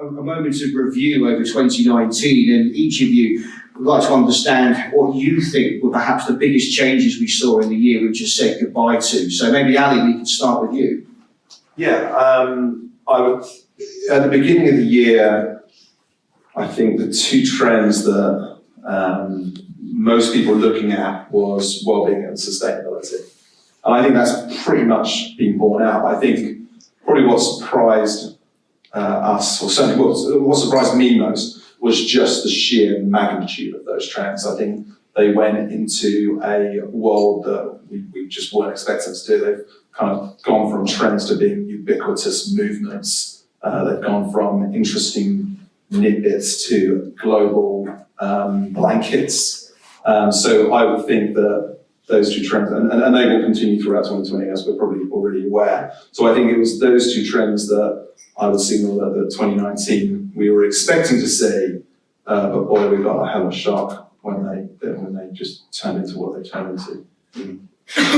a moment of review over 2019, and each of you would like to understand what you think were perhaps the biggest changes we saw in the year we just said goodbye to. So maybe Ali, we can start with you. Yeah, I would, at the beginning of the year, I think the two trends that most people were looking at was well-being and sustainability. And I think that's pretty much been borne out. I think probably what surprised us, or certainly what surprised me most, was just the sheer magnitude of those trends. I think they went into a world that we just weren't expecting to do. They've kind of gone from trends to being ubiquitous movements. They've gone from interesting tidbits to global blankets. So I would think that those two trends, and they will continue throughout 2020, as we're probably already aware. So I think it was those two trends that I would signal that 2019 we were expecting to see, but boy, we got a hell of a shock when they just turned into what they turned into.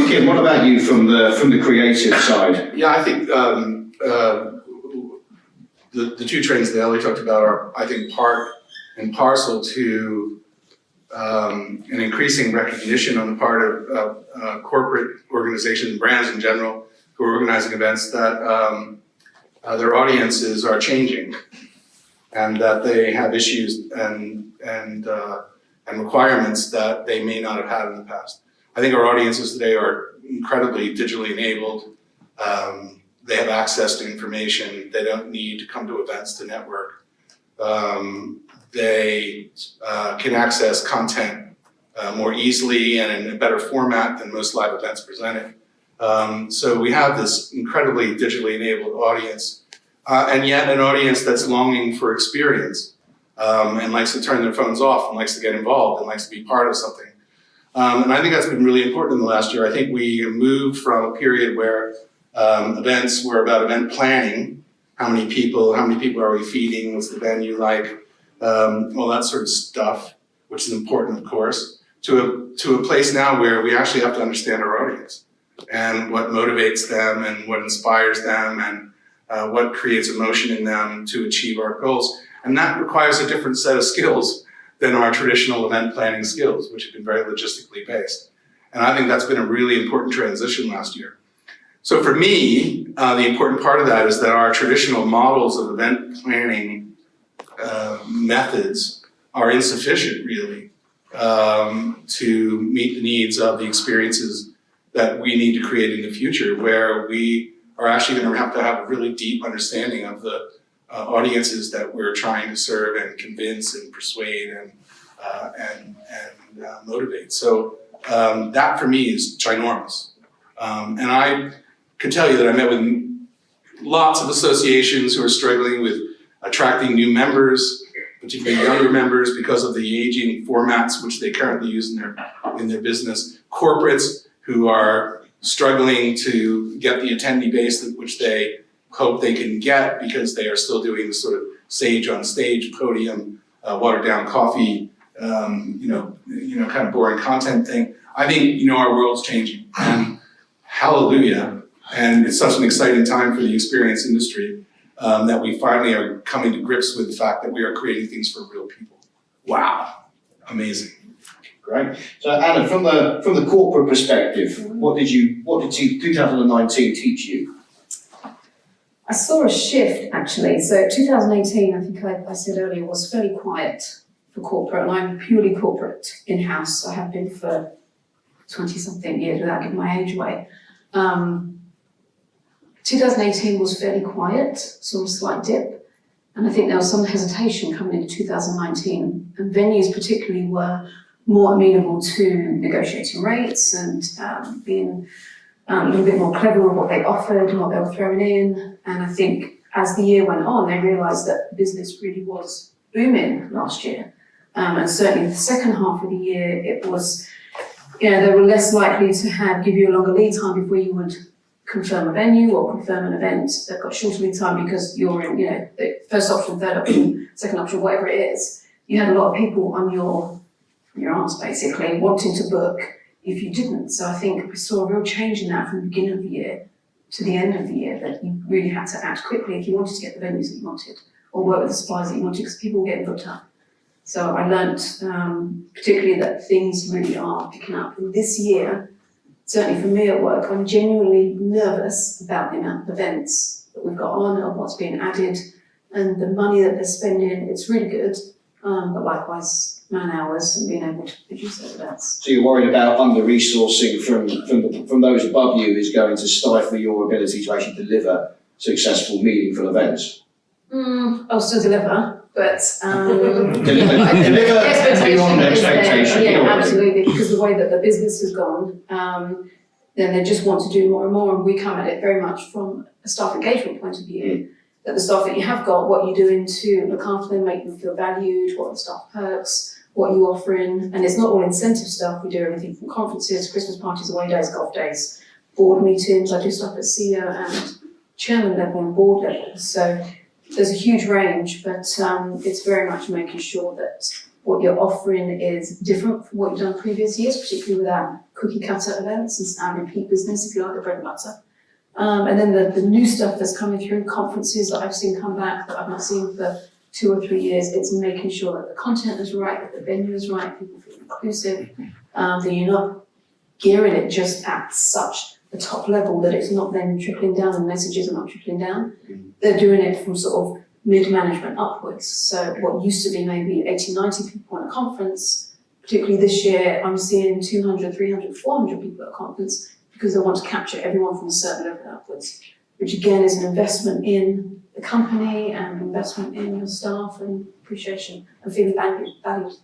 Kim, what about you from the creative side? Yeah, I think the two trends that Ellie talked about are, I think, part and parcel to an increasing recognition on the part of corporate organizations and brands in general who are organizing events that their audiences are changing and that they have issues and requirements that they may not have had in the past. I think our audiences today are incredibly digitally enabled. They have access to information. They don't need to come to events to network. They can access content more easily and in a better format than most live events presented. So we have this incredibly digitally enabled audience, and yet an audience that's longing for experience and likes to turn their phones off and likes to get involved and likes to be part of something. And I think that's been really important in the last year. I think we moved from a period where events were about event planning. How many people are we feeding? What's the venue like? All that sort of stuff, which is important, of course, to a place now where we actually have to understand our audience and what motivates them and what inspires them and what creates emotion in them to achieve our goals. And that requires a different set of skills than our traditional event planning skills, which have been very logistically based. And I think that's been a really important transition last year. So for me, the important part of that is that our traditional models of event planning methods are insufficient, really, to meet the needs of the experiences that we need to create in the future, where we are actually going to have a really deep understanding of the audiences that we're trying to serve and convince and persuade and motivate. So that for me is ginormous. And I can tell you that I met with lots of associations who are struggling with attracting new members, particularly younger members, because of the aging formats which they currently use in their business. Corporates who are struggling to get the attendee base that which they hope they can get because they are still doing the sort of sage on stage, podium, watered down coffee, kind of boring content thing. I think, our world's changing, and hallelujah. And it's such an exciting time for the experience industry that we finally are coming to grips with the fact that we are creating things for real people. Wow, amazing. Great. So Anna, from the corporate perspective, what did 2019 teach you? I saw a shift, actually. So 2018, I think I said earlier, was fairly quiet for corporate, and I'm purely corporate in-house. I have been for 20-something years without giving my age away. 2018 was fairly quiet, saw a slight dip, and I think there was some hesitation coming into 2019, and venues particularly were more amenable to negotiating rates and being a little bit more clever with what they offered and what they were throwing in. And I think as the year went on, they realised that business really was booming last year. And certainly the second half of the year, it was, they were less likely to give you a longer lead time before you would confirm a venue or confirm an event that got shorter lead time because you're in, the first option, third option, second option, whatever it is. You had a lot of people on your arms, basically, wanting to book if you didn't. So I think we saw a real change in that from the beginning of the year to the end of the year, that you really had to act quickly if you wanted to get the venues that you wanted, or work with the suppliers that you want to, because people are getting booked up. So I learnt, particularly that things really are picking up. And this year, certainly for me at work, I'm genuinely nervous about the amount of events that we've got on or what's being added and the money that they're spending. It's really good, but likewise, man hours and being able to produce those events. So you're worried about under-resourcing from those above you is going to stifle your ability to actually deliver successful, meaningful events? I'll still deliver, but Deliver beyond expectation. Yeah, absolutely, because the way that the business has gone, then they just want to do more and more, and we come at it very much from a staff engagement point of view, that the staff that you have got, what you're doing to look after them, make them feel valued, what are the staff perks, what are you offering, and it's not all incentive stuff. We do everything from conferences, Christmas parties, away days, golf days, board meetings. I do stuff at CEO and chairman level and board level. So there's a huge range, but it's very much making sure that what you're offering is different from what you've done previous years, particularly with our cookie cutter events and our repeat business, if you like, the bread and butter. And then the new stuff that's coming through, conferences that I've seen come back that I've not seen for 2 or 3 years, it's making sure that the content is right, that the venue is right, people feel inclusive, that you're not gearing it just at such a top level that it's not then trickling down and messages are not trickling down. They're doing it from sort of mid-management upwards. So what used to be maybe 80, 90 people at a conference, particularly this year, I'm seeing 200, 300, 400 people at a conference because they want to capture everyone from a certain level upwards, which again is an investment in the company and investment in your staff and appreciation and feeling valued.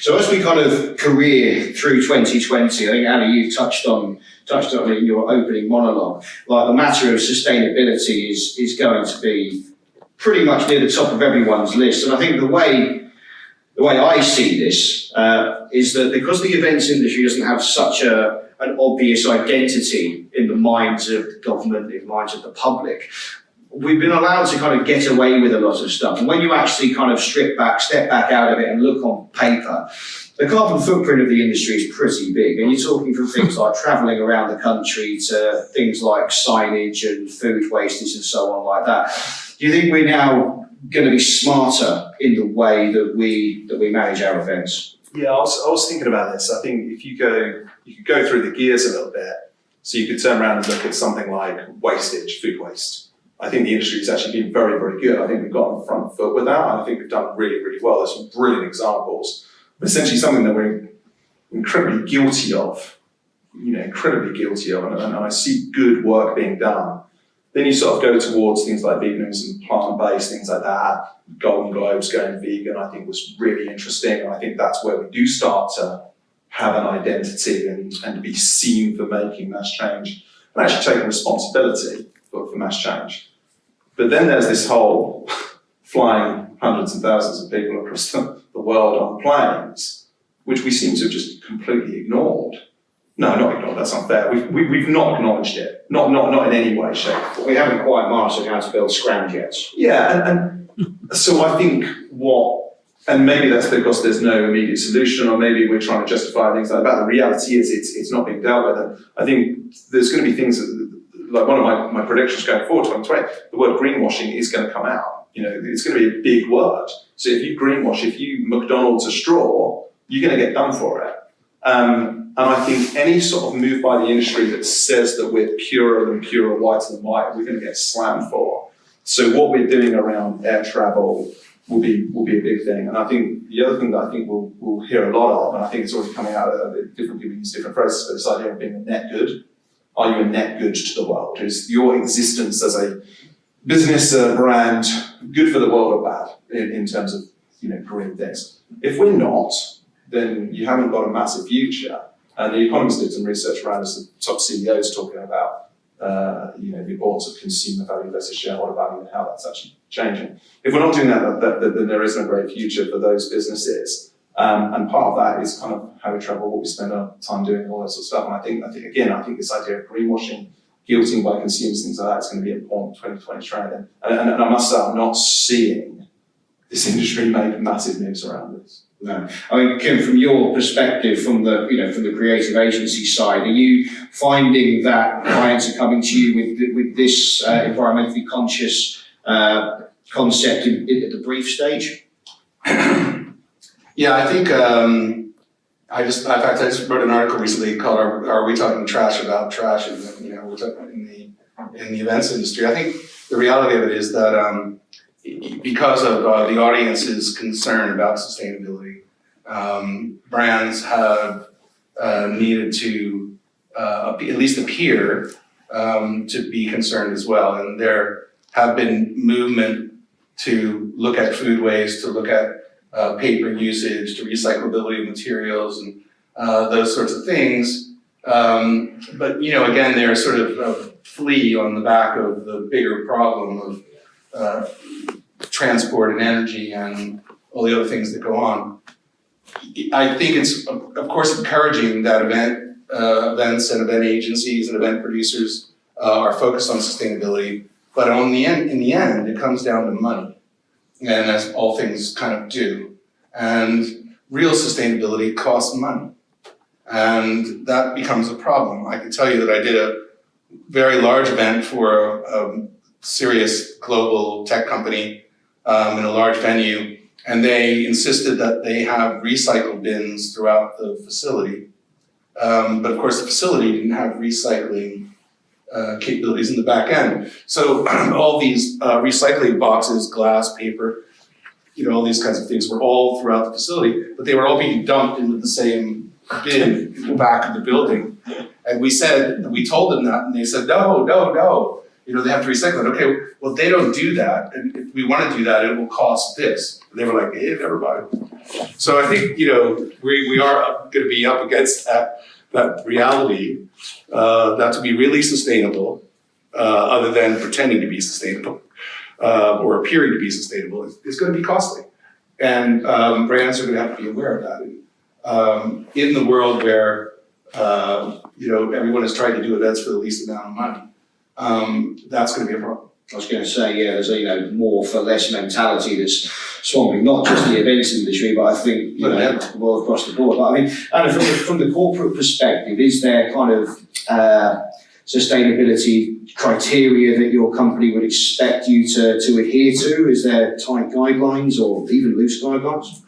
So as we kind of career through 2020, I think Ali, you touched on it in your opening monologue, like the matter of sustainability is going to be pretty much near the top of everyone's list. And I think the way I see this is that because the events industry doesn't have such an obvious identity in the minds of the government, in the minds of the public, we've been allowed to kind of get away with a lot of stuff. And when you actually kind of step back out of it and look on paper, the carbon footprint of the industry is pretty big. And you're talking from things like travelling around the country to things like signage and food wastage and so on like that. Do you think we're now going to be smarter in the way that we manage our events? Yeah, I was thinking about this. I think if you could go through the gears a little bit. So you could turn around and look at something like wastage, food waste. I think the industry has actually been very, very good. I think we've got on the front foot with that, and I think we've done really, really well. There's some brilliant examples. But essentially something that we're incredibly guilty of, and I see good work being done. Then you sort of go towards things like veganism, plant-based, things like that. Golden Globes going vegan, I think was really interesting. And I think that's where we do start to have an identity and to be seen for making mass change and actually taking responsibility for mass change. But then there's this whole flying hundreds and thousands of people across the world on planes, which we seem to have just completely ignored. No, not ignored, that's unfair. We've not acknowledged it. Not in any way, shape, or form. We haven't quite mastered how to build scramjets. Yeah, and so I think and maybe that's because there's no immediate solution, or maybe we're trying to justify things like that. The reality is it's not being dealt with. And I think there's going to be things like one of my predictions going forward, 2020, the word greenwashing is going to come out. It's going to be a big word. So if you greenwash, if you McDonald's a straw, you're going to get done for it. And I think any sort of move by the industry that says that we're purer than pure, whiter than white, we're going to get slammed for. So what we're doing around air travel will be a big thing. And I think the other thing that I think we'll hear a lot of, and I think it's already coming out of different people use different phrases, but this idea of being a net good. Are you a net good to the world? Is your existence as a business, a brand, good for the world or bad in terms of green things? If we're not, then you haven't got a massive future. And the Economist did some research around this, the top CEOs talking about the importance of consumer value versus shareholder value and how that's actually changing. If we're not doing that, then there isn't a great future for those businesses. And part of that is kind of how we travel, what we spend our time doing, all that sort of stuff. And I think this idea of greenwashing, guilting by consumers, things like that, is going to be an important 2020 trend. And I must say, I'm not seeing this industry make massive moves around this. No, I mean, Kim, from your perspective, from the creative agency side, are you finding that clients are coming to you with this environmentally conscious kind concept at the brief stage? Yeah, I think I just wrote an article recently called "Are We Talking Trash About Trash?" And we're talking in the events industry. I think the reality of it is that because of the audience's concern about sustainability, brands have needed to at least appear to be concerned as well, and there have been movement to look at food waste, to look at paper usage, to recyclability of materials, and those sorts of things. But again, they're sort of a flea on the back of the bigger problem of transport and energy and all the other things that go on. I think it's of course encouraging that events and event agencies and event producers are focused on sustainability, but in the end, it comes down to money. And as all things kind of do. And real sustainability costs money. And that becomes a problem. I can tell you that I did a very large event for a serious global tech company in a large venue, and they insisted that they have recycle bins throughout the facility. But of course, the facility didn't have recycling capabilities in the back end. So all these recycling boxes, glass, paper, all these kinds of things were all throughout the facility, but they were all being dumped into the same bin in the back of the building. And we told them that, and they said, no, they have to recycle it. Okay, well, they don't do that, and if we want to do that, it will cost this. And they were like, never mind. So I think, we are going to be up against that reality, that to be really sustainable, other than pretending to be sustainable, or appearing to be sustainable, is going to be costly. And brands are going to have to be aware of that. And, in the world where, everyone is trying to do events for the least amount of money, that's going to be a problem. I was going to say, there's a more for less mentality that's swamping not just the events industry, but I think well across the board. But I mean, and from the corporate perspective, is there kind of sustainability criteria that your company would expect you to adhere to? Is there tight guidelines or even loose guidelines?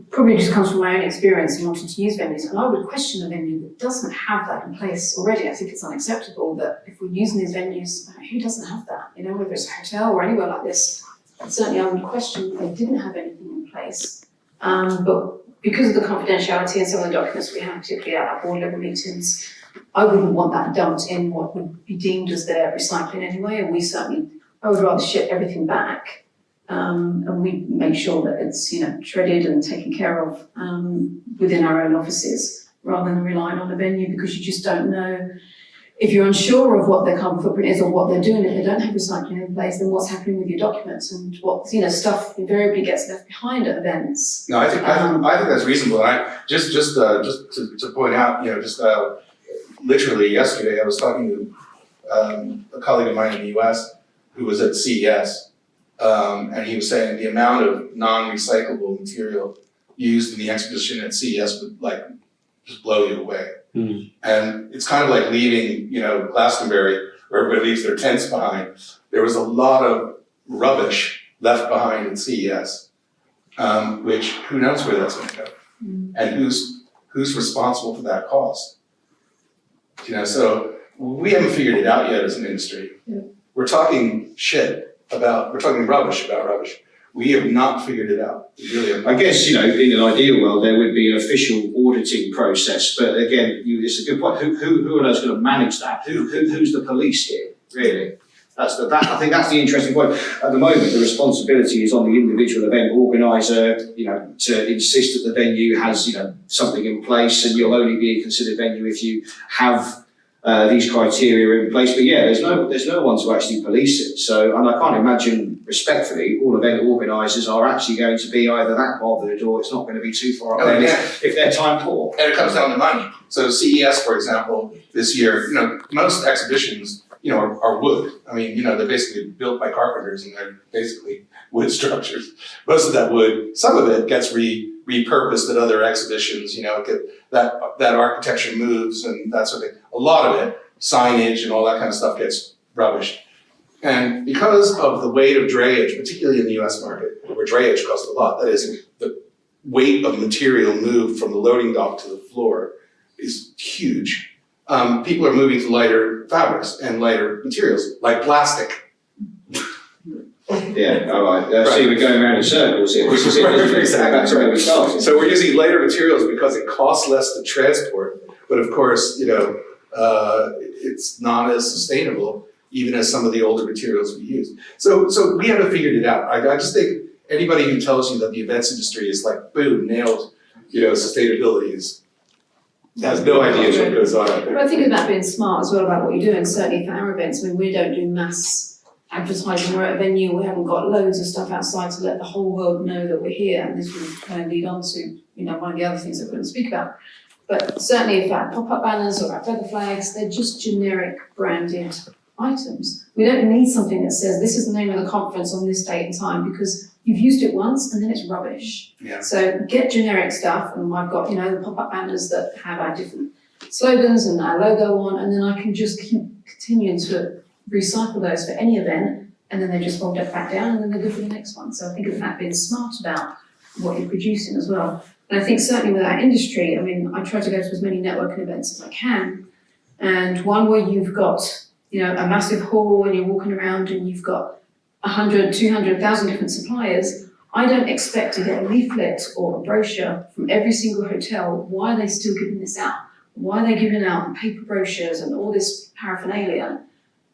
Probably just comes from my own experience in wanting to use venues, and I would question a venue that doesn't have that in place already. I think it's unacceptable that if we're using these venues, who doesn't have that? Whether it's a hotel or anywhere like this, certainly I would question if they didn't have anything in place. But because of the confidentiality and some of the documents we have, particularly at our board level meetings, I wouldn't want that dumped in what would be deemed as their recycling anyway, and I would rather ship everything back. And we make sure that it's, shredded and taken care of within our own offices, rather than relying on a venue, because you just don't know. If you're unsure of what their carbon footprint is or what they're doing, if they don't have recycling in place, then what's happening with your documents and what, stuff invariably gets left behind at events. No, I think that's reasonable. Just to point out, literally yesterday I was talking to a colleague of mine in the US who was at CES. And he was saying the amount of non-recyclable material used in the exhibition at CES would just blow you away. Mm. And it's kind of like leaving, Glastonbury, where everybody leaves their tents behind. There was a lot of rubbish left behind at CES, which who knows where that's going to go, and who's responsible for that cost. So we haven't figured it out yet as an industry. Yeah. We're talking rubbish about rubbish. We have not figured it out. We really have not. I guess, in an ideal world, there would be an official auditing process. But again, it's a good point. Who are those going to manage that? Who's the police here, really? I think that's the interesting point. At the moment, the responsibility is on the individual event organizer, to insist that the venue has, something in place, and you'll only be a considered venue if you have these criteria in place. But there's no one to actually police it. So, and I can't imagine, respectfully, all event organisers are actually going to be either that bothered or it's not going to be too far up there if they're time poor. And it comes down to money. So CES, for example, this year, most exhibitions, are wood. I mean, they're basically built by carpenters and they're basically wood structures. Most of that wood, some of it gets repurposed at other exhibitions, that architecture moves and that sort of thing. A lot of it, signage and all that kind of stuff, gets rubbished. And because of the weight of drayage, particularly in the US market, where drayage costs a lot, that is, the weight of material moved from the loading dock to the floor is huge. People are moving to lighter fabrics and lighter materials, like plastic. Yeah, all right. I see we're going around in circles here. This is it, isn't it? Exactly. Back to where we started. So we're using lighter materials because it costs less to transport, but of course, it's not as sustainable even as some of the older materials we use. So we haven't figured it out. I just think anybody who tells you that the events industry is like, boom, nailed, sustainability has no idea what goes on out But there. I think about being smart as well about what you're doing, certainly for our events. I mean, we don't do mass advertising. We're at a venue, we haven't got loads of stuff outside to let the whole world know that we're here, and this will kind of lead on to, one of the other things that we're going to speak about. But certainly if our pop-up banners or our feather flags, they're just generic branded items. We don't need something that says this is the name of the conference on this date and time, because you've used it once and then it's rubbish. Yeah. So get generic stuff, and I've got, the pop-up banners that have our different slogans and our logo on, and then I can just keep continuing to recycle those for any event, and then they just fold it back down and then they're good for the next one. So I think of that being smart about what you're producing as well. And I think certainly with our industry, I try to go to as many networking events as I can, and one where you've got, a massive hall and you're walking around and you've got 100, 200, 1,000 different suppliers, I don't expect to get a leaflet or a brochure from every single hotel. Why are they still giving this out? Why are they giving out paper brochures and all this paraphernalia?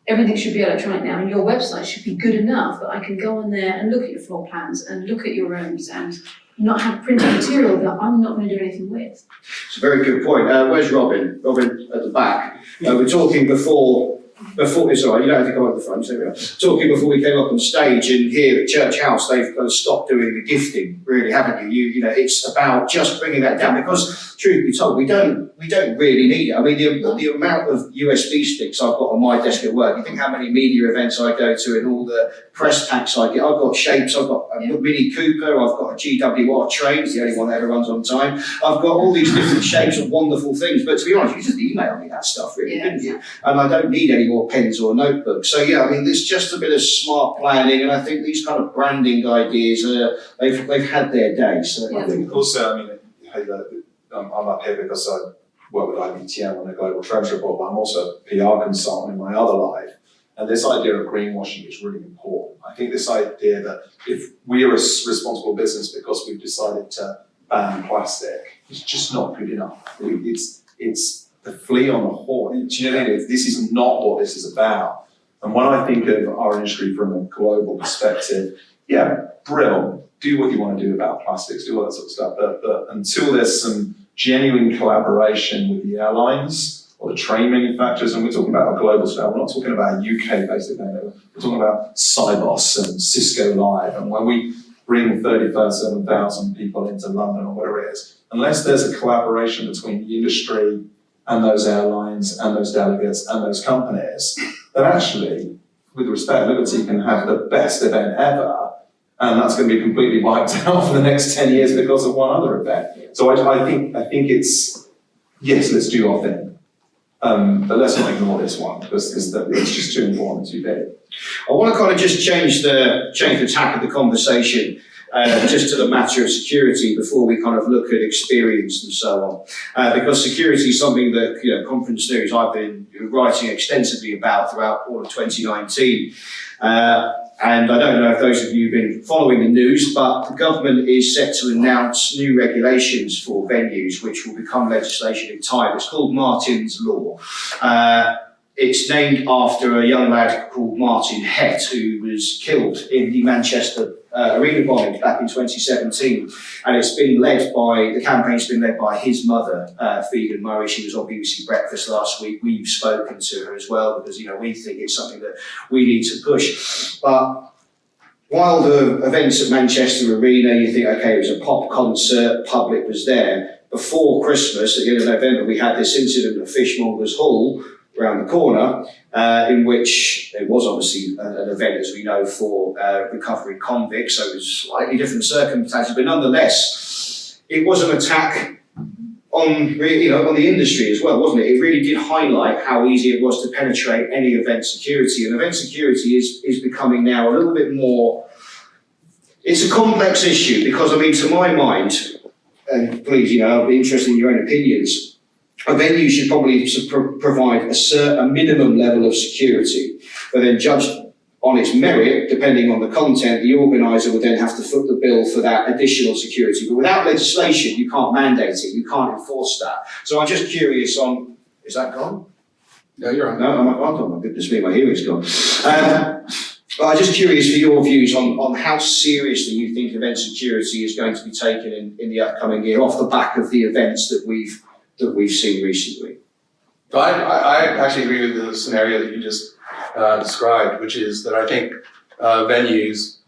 Everything should be electronic now, and your website should be good enough that I can go on there and look at your floor plans and look at your rooms and not have printed material that I'm not going to do anything with. It's a very good point. Where's Robin? Robin at the back. We're talking before, it's all right, you don't have to come up the front, there we are. Talking before we came up on stage, and here at Church House, they've kind of stopped doing the gifting, really, haven't you? It's about just bringing that down, because truth be told, we don't really need it. The amount of USB sticks I've got on my desk at work, you think how many media events I go to and all the press packs I get. I've got shapes, I've got a Mini Cooper, I've got a GWR train, it's the only one that ever runs on time. I've got all these different shapes of wonderful things, but to be honest, you just email me that stuff, really, didn't you? And I don't need any more pens or notebooks. So there's just a bit of smart planning, and I think these kind of branding ideas, they've had their day. So I think also, I'm up here because I work with IBTM on a global trends report, but I'm also a PR consultant in my other life. And this idea of greenwashing is really important. I think this idea that if we're a responsible business because we've decided to ban plastic, it's just not good enough. It's the flea on the horn. Do you know what I mean? This is not what this is about. And when I think of our industry from a global perspective, brilliant. Do what you want to do about plastics, do all that sort of stuff. But until there's some genuine collaboration with the airlines or the train manufacturers, and we're talking about a global scale, we're not talking about a UK-based event, we're talking about Cybos and Cisco Live, and when we bring 37,000 people into London or whatever it is, unless there's a collaboration between the industry and those airlines and those delegates and those companies, then actually, with respect, Liberty can have the best event ever, and that's going to be completely wiped out for the next 10 years because of one other event. So I think it's, yes, let's do our thing. But let's not ignore this one, because it's just too important to big. I want to kind of just change the tack of the conversation just to the matter of security before we kind of look at experience and so on. Because security is something that, Conference News I've been writing extensively about throughout all of 2019. And I don't know if those of you have been following the news, but the government is set to announce new regulations for venues, which will become legislation in time. It's called Martin's Law. It's named after a young lad called Martin Hett, who was killed in the Manchester arena bombing back in 2017. And the campaign's been led by his mother, Figan Murray. She was on BBC Breakfast last week. We've spoken to her as well because, we think it's something that we need to push. But while the events at Manchester Arena, you think, okay, it was a pop concert, public was there. Before Christmas, at the end of November, we had this incident at Fishmongers Hall, around the corner, in which there was obviously an event, as we know, for recovering convicts, so it was slightly different circumstances, but nonetheless, it was an attack on the industry as well, wasn't it? It really did highlight how easy it was to penetrate any event security, and event security is becoming now a little bit more. It's a complex issue because, I mean, to my mind, and please, I'll be interested in your own opinions. A venue should probably provide a minimum level of security, but then judged on its merit, depending on the content, the organiser would then have to foot the bill for that additional security. But without legislation, you can't mandate it, you can't enforce that. So I'm just curious on, is that gone? No, you're on. No, I'm not gone. My goodness me, my hearing's gone. But I'm just curious for your views on how seriously you think event security is going to be taken in the upcoming year, off the back of the events that we've seen recently. So I actually agree with the scenario that you just described, which is that I think venues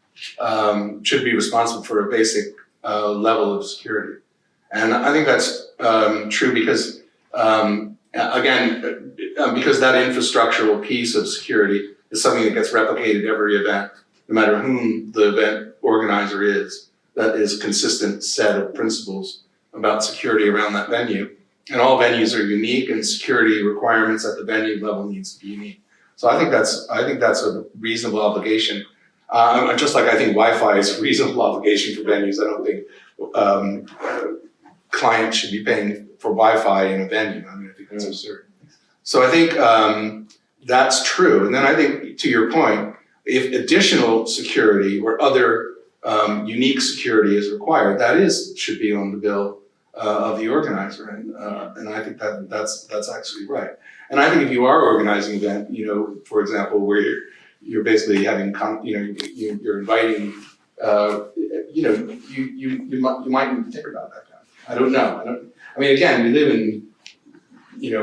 should be responsible for a basic level of security. And I think that's true because, because that infrastructural piece of security is something that gets replicated every event, no matter whom the event organizer is, that is a consistent set of principles about security around that venue. And all venues are unique, and security requirements at the venue level needs to be unique. So I think that's a reasonable obligation. Just like I think Wi-Fi is a reasonable obligation for venues, I don't think clients should be paying for Wi-Fi in a venue. I mean, I think that's absurd. So I think that's true. And then I think, to your point, if additional security or other unique security is required, should be on the bill of the organizer, and I think that's actually right. And I think if you are organizing an event, for example, where you're basically having, you're inviting, you might need to think about that. I don't know. I mean, again, we live in,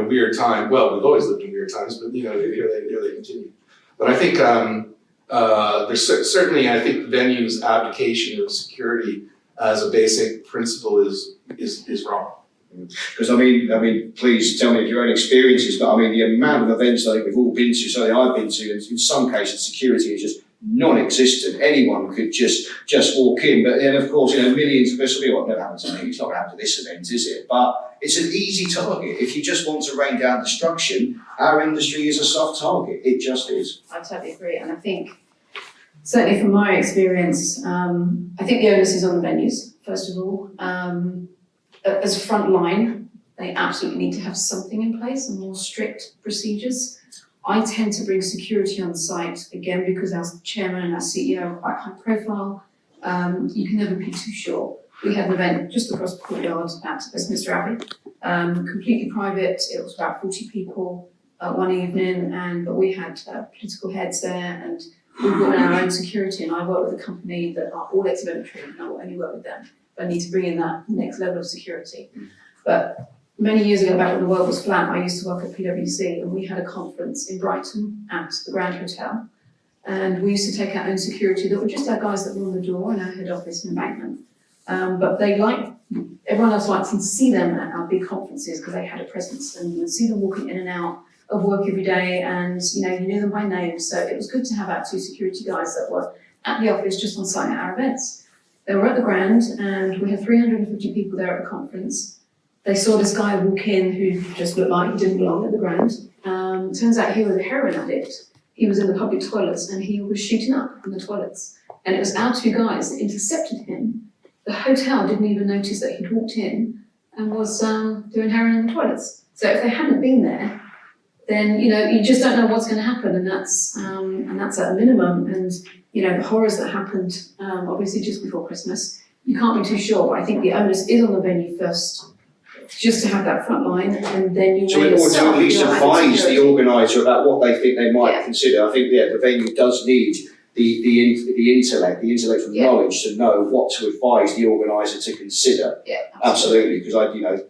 weird times. Well, we've always lived in weird times, but here they continue. But I think there's certainly, I think the venue's abdication of security as a basic principle is wrong. Because I mean, please tell me of your own experiences, but I mean, the amount of events I think we've all been to, certainly I've been to, in some cases security is just non-existent. Anyone could just walk in, but then of course, millions of us will be, well, never happened to me, it's not going to happen to this event, is it? But it's an easy target. If you just want to rain down destruction, our industry is a soft target. It just is. I totally agree, and I think, certainly from my experience, I think the onus is on the venues, first of all. As front line, they absolutely need to have something in place and more strict procedures. I tend to bring security on site, again, because our chairman and our CEO are quite high profile. You can never be too sure. We had an event just across the courtyard at Westminster Abbey, completely private. It was about 40 people one evening, but we had political heads there, and we brought in our own security, and I work with a company that are all ex-military, and I will only work with them. I need to bring in that next level of security. But many years ago, back when the world was flat, I used to work at PwC, and we had a conference in Brighton at the Grand Hotel. And we used to take our own security that were just our guys that were on the door in our head office in Embankment. But everyone else liked to see them at our big conferences because they had a presence, and you would see them walking in and out of work every day, and you knew them by name. So it was good to have our two security guys that were at the office just on site at our events. They were at the Grand, and we had 350 people there at the conference. They saw this guy walk in who just looked like he didn't belong at the Grand. Turns out he was a heroin addict. He was in the public toilets, and he was shooting up in the toilets. And it was our two guys that intercepted him. The hotel didn't even notice that he'd walked in and was doing heroin in the toilets. So if they hadn't been there, then you just don't know what's going to happen, and that's at a minimum. And the horrors that happened, obviously just before Christmas, you can't be too sure. But I think the onus is on the venue first, just to have that front line, and then you to at least advise the organiser about what they think they might consider. I think the venue does need the intellectual knowledge to know what to advise the organiser to consider. Yeah, absolutely, because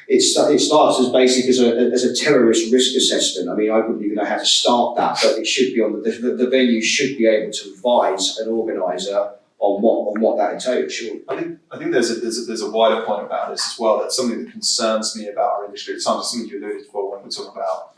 it starts as basic as a terrorist risk assessment. I mean, I wouldn't even know how to start that, but it should be on the venue should be able to advise an organiser on what that entails. Sure. I think there's a wider point about this as well. That's something that concerns me about our industry. It's something you alluded to when we talk about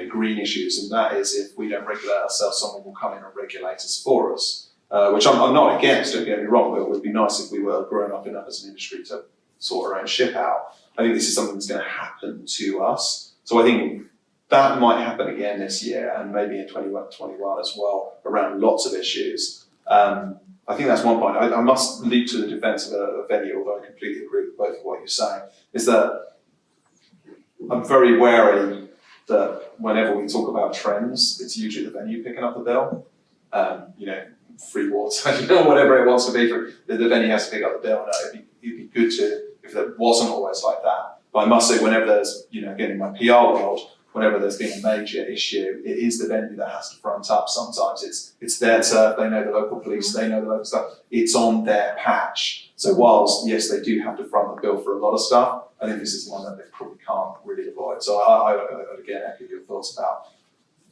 green issues, and that is if we don't regulate ourselves, someone will come in and regulate us for us. Which I'm not against. Don't get me wrong, but it would be nice if we were grown up enough as an industry to sort our own ship out. I think this is something that's going to happen to us. So I think that might happen again this year and maybe in 2021 as well around lots of issues. I think that's one point. I must leap to the defence of a venue, although I completely agree with both of what you're saying, is that I'm very wary that whenever we talk about trends, it's usually the venue picking up the bill. Free water, whatever it wants to be, the venue has to pick up the bill. No, it'd be good if it wasn't always like that. But I must say, whenever there's, again, in my PR world, whenever there's been a major issue, it is the venue that has to front up. Sometimes it's their turf, they know the local police, they know the local stuff, it's on their patch. So whilst, yes, they do have to front the bill for a lot of stuff, I think this is one that they probably can't really avoid. So I again echo your thoughts about,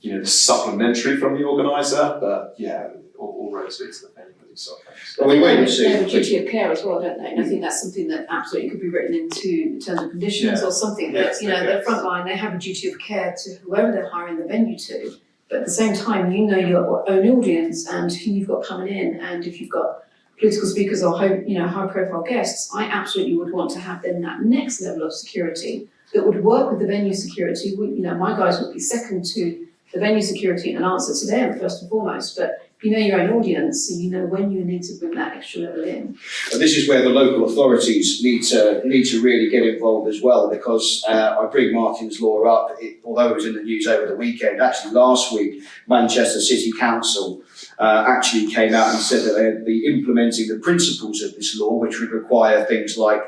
the supplementary from the organiser, but yeah, all roads lead to the venue with these sort of things. Well, we wait and see. They have a duty of care as well, don't they? And I think that's something that absolutely could be written into the terms and conditions or something that, their front line, they have a duty of care to whoever they're hiring the venue to. But at the same time, your own audience and who you've got coming in, and if you've got political speakers or high profile guests, I absolutely would want to have then that next level of security that would work with the venue security. My guys would be second to the venue security and answer to them first and foremost, but you know your own audience, so you know when you need to bring that extra level in. And this is where the local authorities need to really get involved as well, because I bring Martin's Law up, although it was in the news over the weekend, actually last week, Manchester City Council actually came out and said that they'd be implementing the principles of this law, which would require things like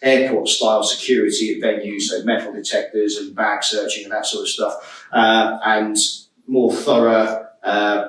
airport-style security at venues, so metal detectors and bag searching and that sort of stuff, and more thorough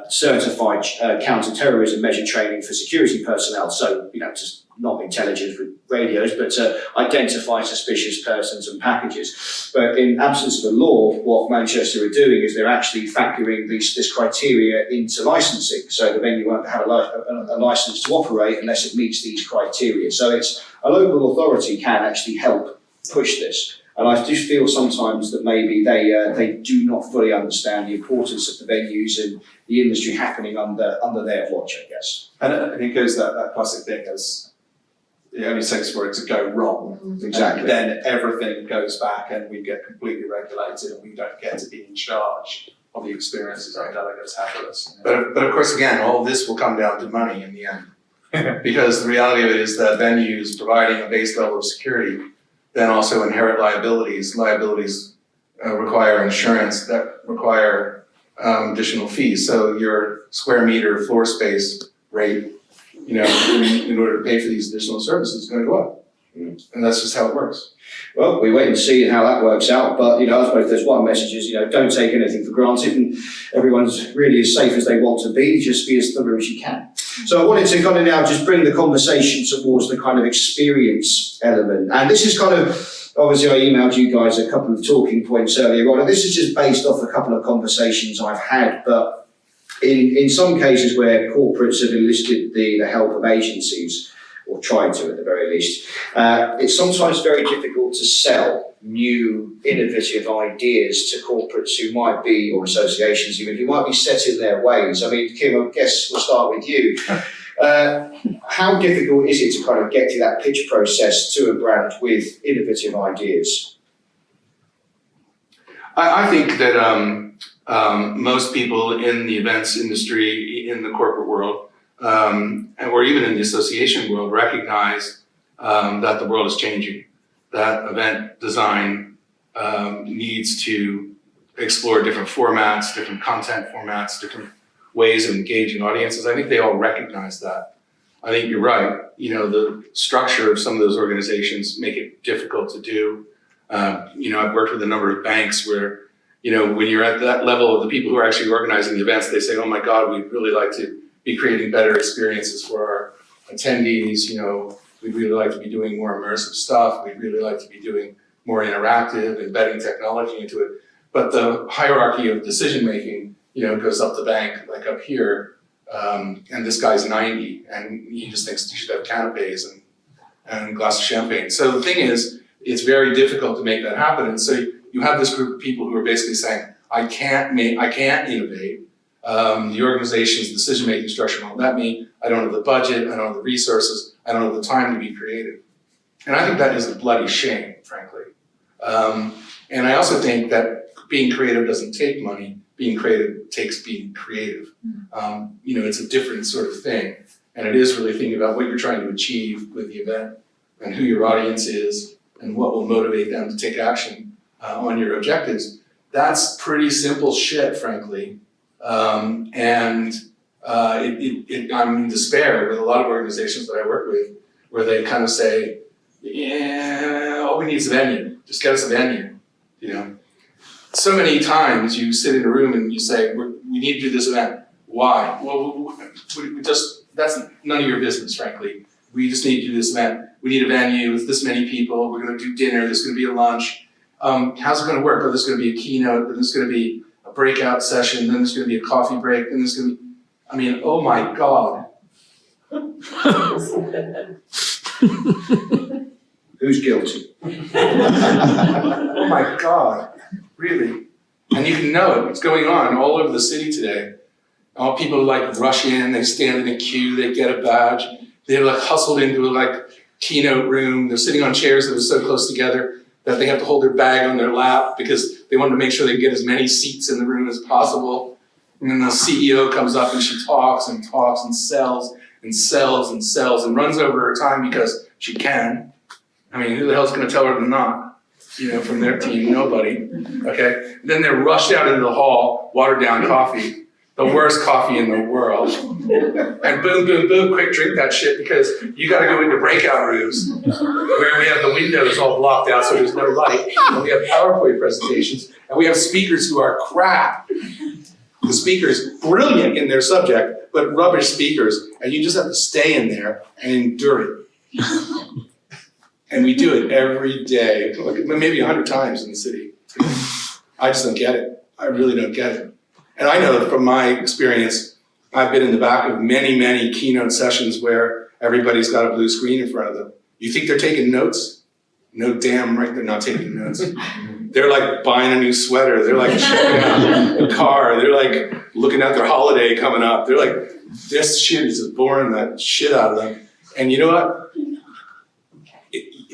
certified counter-terrorism measure training for security personnel. So, just not intelligence with radios, but identify suspicious persons and packages. But in absence of a law, what Manchester are doing is they're actually factoring this criteria into licensing. So the venue won't have a license to operate unless it meets these criteria. So it's a local authority can actually help push this. And I just feel sometimes that maybe they do not fully understand the importance of the venues and the industry happening under their watch, I guess. And it goes that classic thing as it only takes for it to go wrong. Exactly. And then everything goes back and we get completely regulated and we don't get to be in charge of the experiences our delegates have with us. But of course, again, all this will come down to money in the end. Because the reality of it is that venues providing a base level of security then also inherit liabilities. Liabilities require insurance that require additional fees. So your square meter floor space rate, in order to pay for these additional services is going to go up. And that's just how it works. Well, we wait and see how that works out. But, I suppose there's one message is, don't take anything for granted, and everyone's really as safe as they want to be. Just be as thorough as you can. So I wanted to kind of now just bring the conversation towards the kind of experience element. And this is kind of, obviously I emailed you guys a couple of talking points earlier on, and this is just based off a couple of conversations I've had. But in some cases where corporates have enlisted the help of agencies, or tried to at the very least, it's sometimes very difficult to sell new, innovative ideas to corporates who might be, or associations even, who might be set in their ways. I mean, Kim, I guess we'll start with you. How difficult is it to kind of get to that pitch process to a brand with innovative ideas? I think that most people in the events industry, in the corporate world, or even in the association world, recognize that the world is changing, that event design needs to explore different formats, different content formats, different ways of engaging audiences. I think they all recognize that. I think you're right. The structure of some of those organizations make it difficult to do. I've worked with a number of banks where, when you're at that level of the people who are actually organizing the events, they say, oh my God, we'd really like to be creating better experiences for our attendees. We'd really like to be doing more immersive stuff. We'd really like to be doing more interactive, embedding technology into it. But the hierarchy of decision-making, goes up the bank, like up here, and this guy's 90, and he just thinks you should have canapes and a glass of champagne. So the thing is, it's very difficult to make that happen. And so you have this group of people who are basically saying, I can't innovate. The organization's decision-making structure won't let me. I don't have the budget. I don't have the resources. I don't have the time to be creative. And I think that is a bloody shame, frankly. And I also think that being creative doesn't take money. Being creative takes being creative. It's a different sort of thing. And it is really thinking about what you're trying to achieve with the event and who your audience is and what will motivate them to take action on your objectives. That's pretty simple shit, frankly. I'm in despair with a lot of organizations that I work with where they kind of say, yeah, all we need is a venue. Just get us a venue, So many times you sit in a room and you say, we need to do this event. Why? Well, that's none of your business, frankly. We just need to do this event. We need a venue with this many people. We're going to do dinner. There's going to be a lunch. How's it going to work? Oh, there's going to be a keynote. Then there's going to be a breakout session. Then there's going to be a coffee break. Then there's going to be, oh my God. Who's guilty? Oh my God, really? And you can know it. It's going on all over the city today. All people rush in, they stand in a queue, they get a badge. They're hustled into a keynote room. They're sitting on chairs that are so close together that they have to hold their bag on their lap because they want to make sure they get as many seats in the room as possible. And then the CEO comes up and she talks and talks and sells and sells and sells and runs over her time because she can. Who the hell's going to tell her to not? From their team, nobody. Okay? Then they're rushed out into the hall, watered down coffee, the worst coffee in the world. And boom, boom, boom, quick drink that shit because you got to go into breakout rooms where we have the windows all blocked out so there's no light. And we have PowerPoint presentations and we have speakers who are crap. The speakers, brilliant in their subject, but rubbish speakers. And you just have to stay in there and endure it. And we do it every day, maybe 100 times in the city. I just don't get it. I really don't get it. And I know from my experience, I've been in the back of many, many keynote sessions where everybody's got a blue screen in front of them. You think they're taking notes? No damn right they're not taking notes. They're buying a new sweater. They're checking out a car. They're looking at their holiday coming up. They're this shit is just boring that shit out of them. And you know what?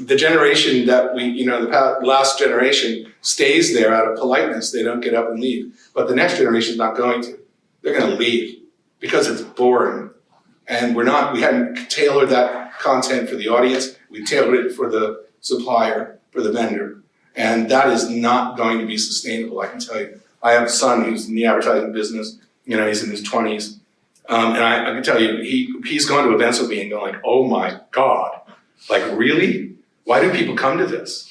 The generation that the last generation stays there out of politeness. They don't get up and leave. But the next generation is not going to. They're going to leave because it's boring. And we hadn't tailored that content for the audience. We tailored it for the supplier, for the vendor. And that is not going to be sustainable, I can tell you. I have a son who's in the advertising business. He's in his 20s. And I can tell you, he's gone to events with me and going oh my God, really? Why do people come to this?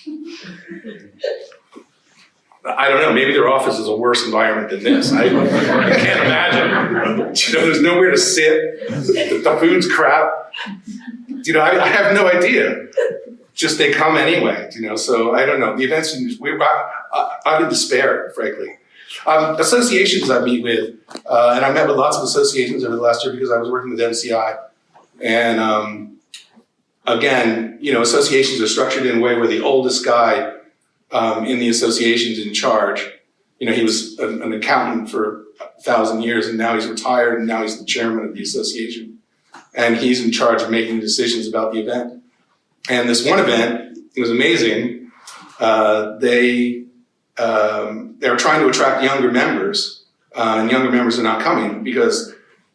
I don't know, maybe their office is a worse environment than this. I can't imagine. There's nowhere to sit. The food's crap. I have no idea. Just they come anyway, so I don't know. The events, I'm in despair, frankly. Associations I meet with, and I've met with lots of associations over the last year because I was working with MCI. And again, associations are structured in a way where the oldest guy in the association's in charge. He was an accountant for 1,000 years and now he's retired and now he's the chairman of the association. And he's in charge of making decisions about the event. And this one event, it was amazing. They were trying to attract younger members and younger members are not coming because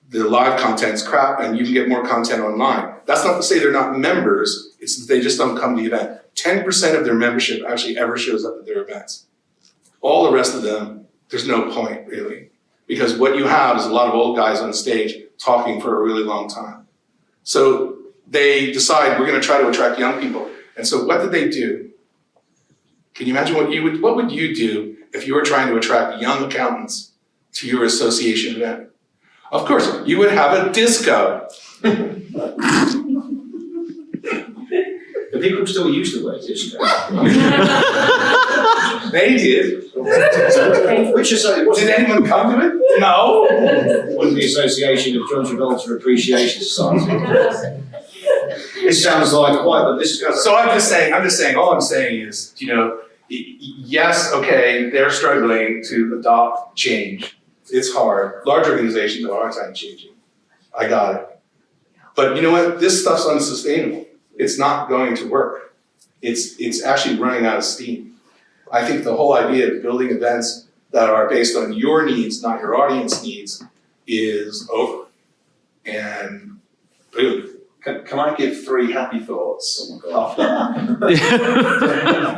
the live content's crap and you can get more content online. That's not to say they're not members, it's that they just don't come to the event. 10% of their membership actually ever shows up at their events. All the rest of them, there's no point really. Because what you have is a lot of old guys on stage talking for a really long time. So they decide we're gonna try to attract young people. And so what did they do? Can you imagine what would you do if you were trying to attract young accountants to your association event? Of course, you would have a disco. Do people still use the word disco? They did. Which association? Did anyone come to it? No. Was the Association of John Travolta Appreciation Society. It sounds like quite the disco. So I'm just saying, all I'm saying is, yes, okay, they're struggling to adopt change. It's hard. Large organizations have a hard time changing. I got it. But you know what? This stuff's unsustainable. It's not going to work. it's actually running out of steam. I think the whole idea of building events that are based on your needs, not your audience needs, is over. And boom. Can I give 3 happy thoughts after that?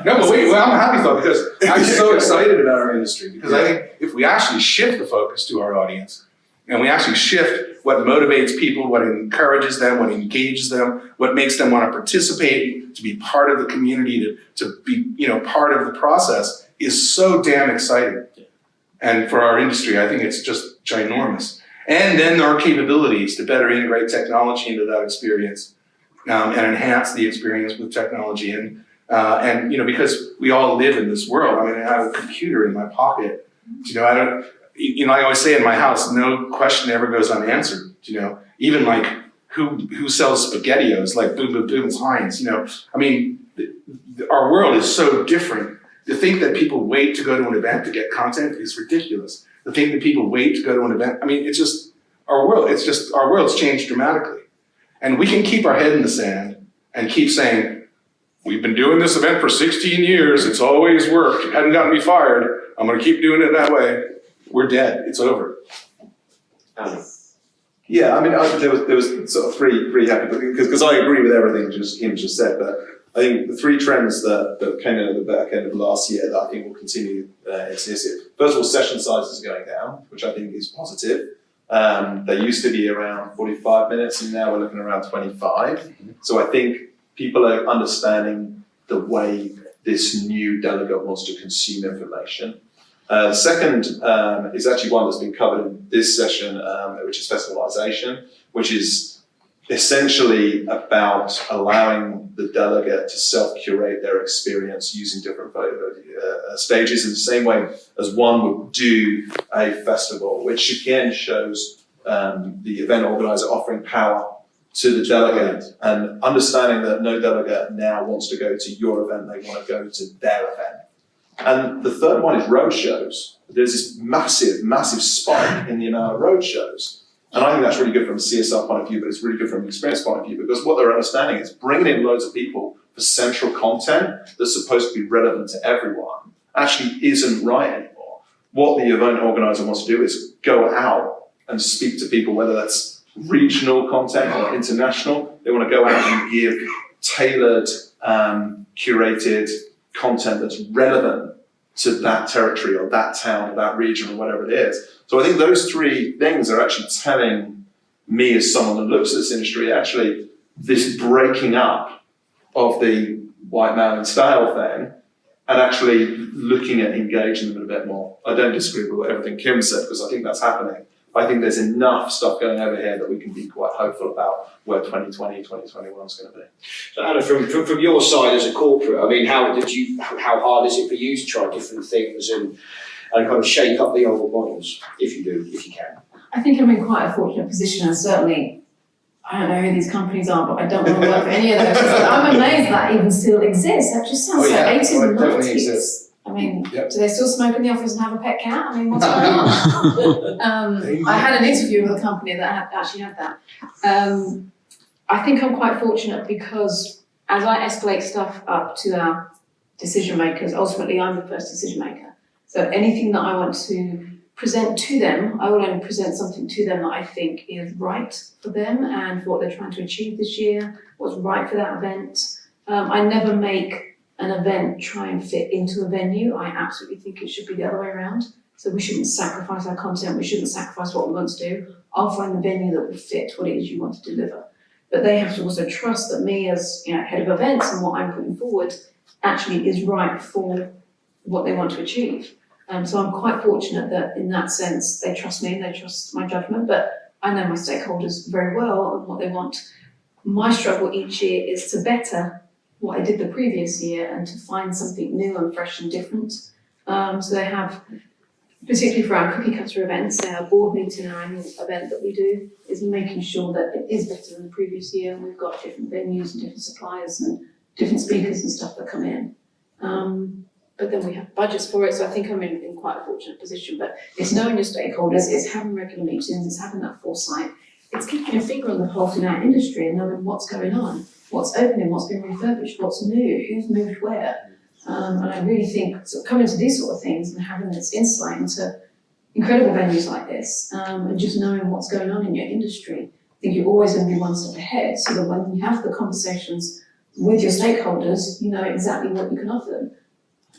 No, but wait, well, I'm happy though, because I'm so excited about our industry, because I think if we actually shift the focus to our audience, and we actually shift what motivates people, what encourages them, what engages them, what makes them want to participate, to be part of the community, to be, you know, part of the process, is so damn exciting. And for our industry, I think it's just ginormous. And then our capabilities to better integrate technology into that experience, and enhance the experience with technology. And you know, because we all live in this world. I mean, I have a computer in my pocket. You know, I always say in my house, no question ever goes unanswered. You know, even like who sells SpaghettiOs, like Boom Boom Boom, Heinz. You know, I mean, our world is so different. To think that people wait to go to an event to get content is ridiculous. The thing that people wait to go to an event, I mean, it's just our world. It's just our world's changed dramatically. And we can keep our head in the sand and keep saying, we've been doing this event for 16 years. It's always worked. It hadn't gotten me fired. I'm going to keep doing it that way. We're dead. It's over. Yeah, I mean, there was sort of three happy, because I agree with everything Kim just said, but I think the 3 trends that came in at the back end of last year that I think will continue into this year. First of all, session sizes are going down, which I think is positive. They used to be around 45 minutes, and now we're looking around 25. So I think people are understanding the way this new delegate wants to consume information. Second is actually one that's been covered in this session, which is festivalization, which is essentially about allowing the delegate to self-curate their experience using different stages in the same way as one would do a festival, which again shows the event organizer offering power to the delegate and understanding that no delegate now wants to go to your event, they want to go to their event. And the third one is roadshows. There's this massive spike in the amount of roadshows. And I think that's really good from a CSR point of view, but it's really good from an experience point of view, because what they're understanding is bringing in loads of people for central content that's supposed to be relevant to everyone actually isn't right anymore. What the event organizer wants to do is go out and speak to people, whether that's regional content or international. They want to go out and give tailored, curated content that's relevant to that territory or that town or that region or whatever it is. So I think those 3 things are actually telling me, as someone that looks at this industry, actually this breaking up of the white man and style thing and actually looking at engaging them a bit more. I don't disagree with everything Kim said, because I think that's happening. I think there's enough stuff going over here that we can be quite hopeful about where 2020, 2021 is going to be. So Anna, from your side as a corporate, I mean, how hard is it for you to try different things and kind of shake up the old models, if you can? I think I'm in quite a fortunate position, and certainly, I don't know who these companies are, but I don't want to work for any of those. I'm amazed that even still exists. That just sounds like 80s and 90s. I mean, do they still smoke in the office and have a pet cat? I mean, what's going on? I had an interview with a company that actually had that. I think I'm quite fortunate because as I escalate stuff up to our decision makers, ultimately I'm the first decision maker. So anything that I want to present to them, I will only present something to them that I think is right for them and for what they're trying to achieve this year, what's right for that event. I never make an event try and fit into a venue. I absolutely think it should be the other way around. So we shouldn't sacrifice our content, we shouldn't sacrifice what we want to do. I'll find the venue that will fit what it is you want to deliver. But they have to also trust that me as, you know, head of events and what I'm putting forward actually is right for what they want to achieve. So I'm quite fortunate that in that sense, they trust me and they trust my judgment, but I know my stakeholders very well and what they want. My struggle each year is to better what I did the previous year and to find something new and fresh and different. So they have, particularly for our cookie cutter events, our board meeting, our annual event that we do is making sure that it is better than the previous year, and we've got different venues and different suppliers and different speakers and stuff that come in. But then we have budgets for it, so I think I'm in quite a fortunate position. But it's knowing your stakeholders, it's having regular meetings, it's having that foresight, it's keeping a finger on the pulse in our industry and knowing what's going on. what's opening, what's been refurbished, what's new, who's moved where. And I really think sort of coming to these sort of things and having this insight into incredible venues like this, and just knowing what's going on in your industry, I think you're always going to be one step ahead, so that when you have the conversations with your stakeholders, you know exactly what you can offer them,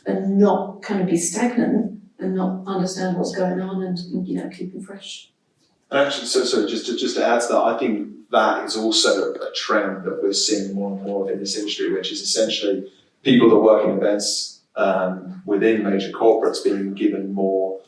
and not kind of be stagnant and not understand what's going on and keep them fresh. Actually, so just to add to that, I think that is also a trend that we're seeing more and more of in this industry, which is essentially people that work in events within major corporates being given more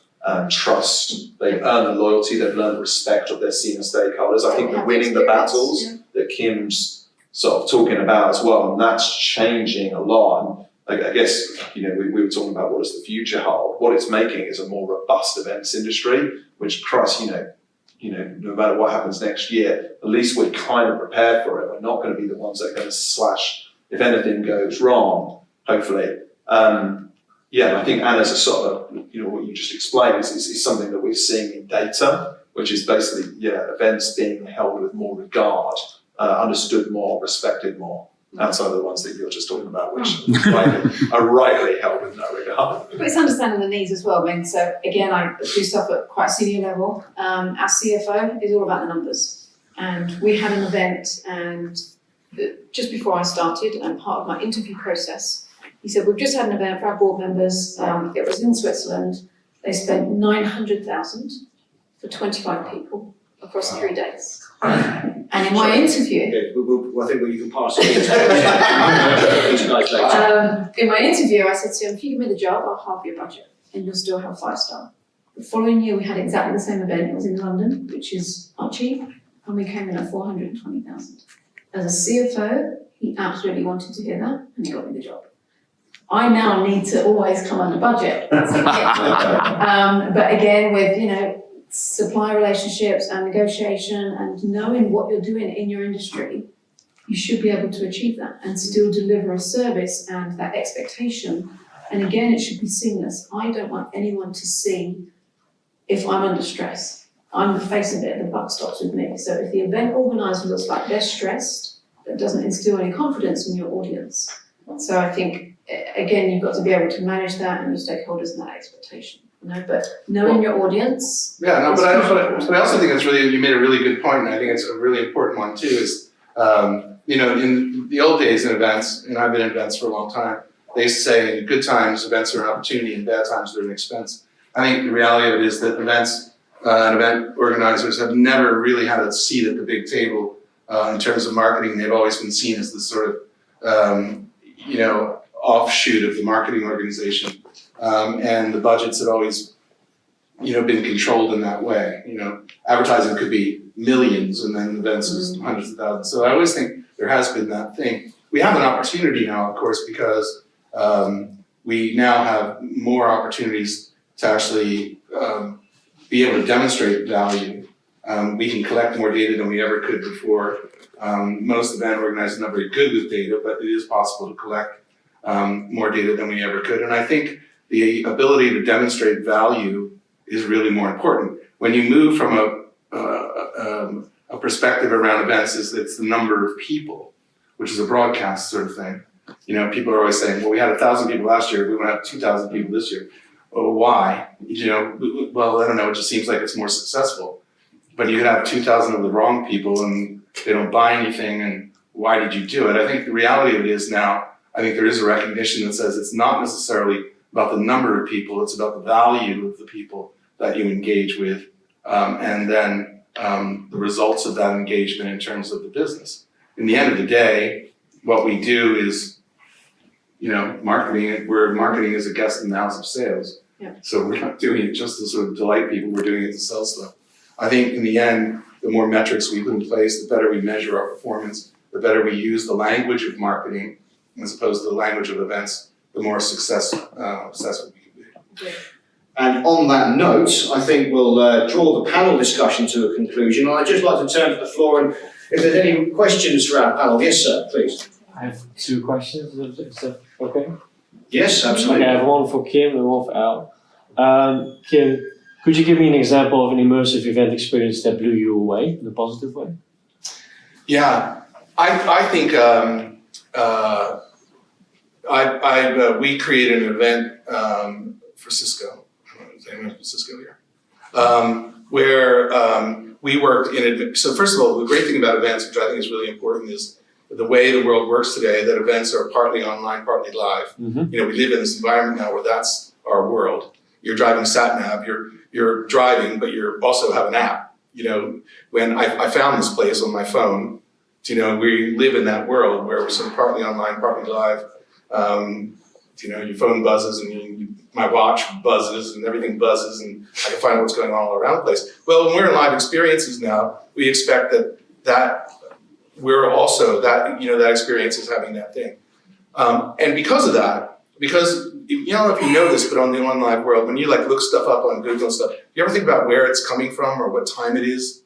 trust. They've earned the loyalty, they've learned the respect of their senior stakeholders. I think they're winning the battles that Kim's sort of talking about as well, and that's changing a lot. And I guess, we were talking about what does the future hold. What it's making is a more robust events industry, which, Christ, no matter what happens next year, at least we're kind of prepared for it. We're not going to be the ones that are going to slash if anything goes wrong, hopefully. I think Anna's a sort of, what you just explained is something that we're seeing in data, which is basically, events being held with more regard, understood more, respected more, outside of the ones that you're just talking about, which are rightly held with no regard. But it's understanding the needs as well. I mean, so again, I do stuff at quite a senior level. Our CFO is all about the numbers. And we had an event, and just before I started, and part of my interview process, he said, we've just had an event for our board members. It was in Switzerland. They spent 900,000 for 25 people across 3 days. And in my interview, I think you can pass it. in my interview, I said to him, if you give me the job, I'll halve your budget and you'll still have 5-star. The following year, we had exactly the same event. It was in London, which is not cheap, and we came in at 420,000. As a CFO, he absolutely wanted to hear that, and he got me the job. I now need to always come under budget. But again, with supply relationships and negotiation and knowing what you're doing in your industry, you should be able to achieve that and still deliver a service and that expectation. And again, it should be seamless. I don't want anyone to see if I'm under stress. I'm the face of it, the buck stops with me. So if the event organizer looks like they're stressed, that doesn't instill any confidence in your audience. So I think, again, you've got to be able to manage that and your stakeholders and that expectation. But knowing your audience. Yeah, no, but I also think you made a really good point, and I think it's a really important one too, is, in the old days in events, and I've been in events for a long time, they used to say in good times, events are an opportunity, in bad times, they're an expense. I think the reality of it is that events and event organizers have never really had a seat at the big table in terms of marketing. They've always been seen as this sort of, offshoot of the marketing organization. And the budgets had always, been controlled in that way. Advertising could be millions, and then events is hundreds of thousands. So I always think there has been that thing. We have an opportunity now, of course, because we now have more opportunities to actually be able to demonstrate value. We can collect more data than we ever could before. Most event organizers are not very good with data, but it is possible to collect more data than we ever could. And I think the ability to demonstrate value is really more important. When you move from a perspective around events, it's the number of people, which is a broadcast sort of thing. People are always saying, well, we had 1,000 people last year, we want to have 2,000 people this year. Well, why? Well, I don't know, it just seems like it's more successful. But you could have 2,000 of the wrong people and they don't buy anything, and why did you do it? I think the reality of it is now, I think there is a recognition that says it's not necessarily about the number of people, it's about the value of the people that you engage with, and then the results of that engagement in terms of the business. In the end of the day, what we do is, marketing, we're marketing as a guest in the house of sales. Yeah. So we're not doing it just to sort of delight people, we're doing it to sell stuff. I think in the end, the more metrics we put in place, the better we measure our performance, the better we use the language of marketing as opposed to the language of events, the more successful we can be. And on that note, I think we'll draw the panel discussion to a conclusion. I'd just like to turn to the floor, and if there's any questions for our panel. Yes, sir, please. I have 2 questions, is that okay? Yes, absolutely. Okay, I have one for Kim and one for Al. Kim, could you give me an example of an immersive event experience that blew you away in a positive way? Yeah, I think we created an event for Cisco. I don't know, is anyone from Cisco here? Where we worked so first of all, the great thing about events, which I think is really important, is the way the world works today, that events are partly online, partly live. Mm-hmm. You know, we live in this environment now where that's our world. You're driving sat-nav, you're driving, but you also have an app. You know, when I found this place on my phone, you know, we live in that world where we're sort of partly online, partly live. You know, your phone buzzes and my watch buzzes and everything buzzes and I can find out what's going on all around the place. Well, when we're in live experiences now, we expect that we're also, that, you know, that experience is having that thing. And because of that, because, you don't know if you know this, but on the online world, when you like look stuff up on Google and stuff, you ever think about where it's coming from or what time it is?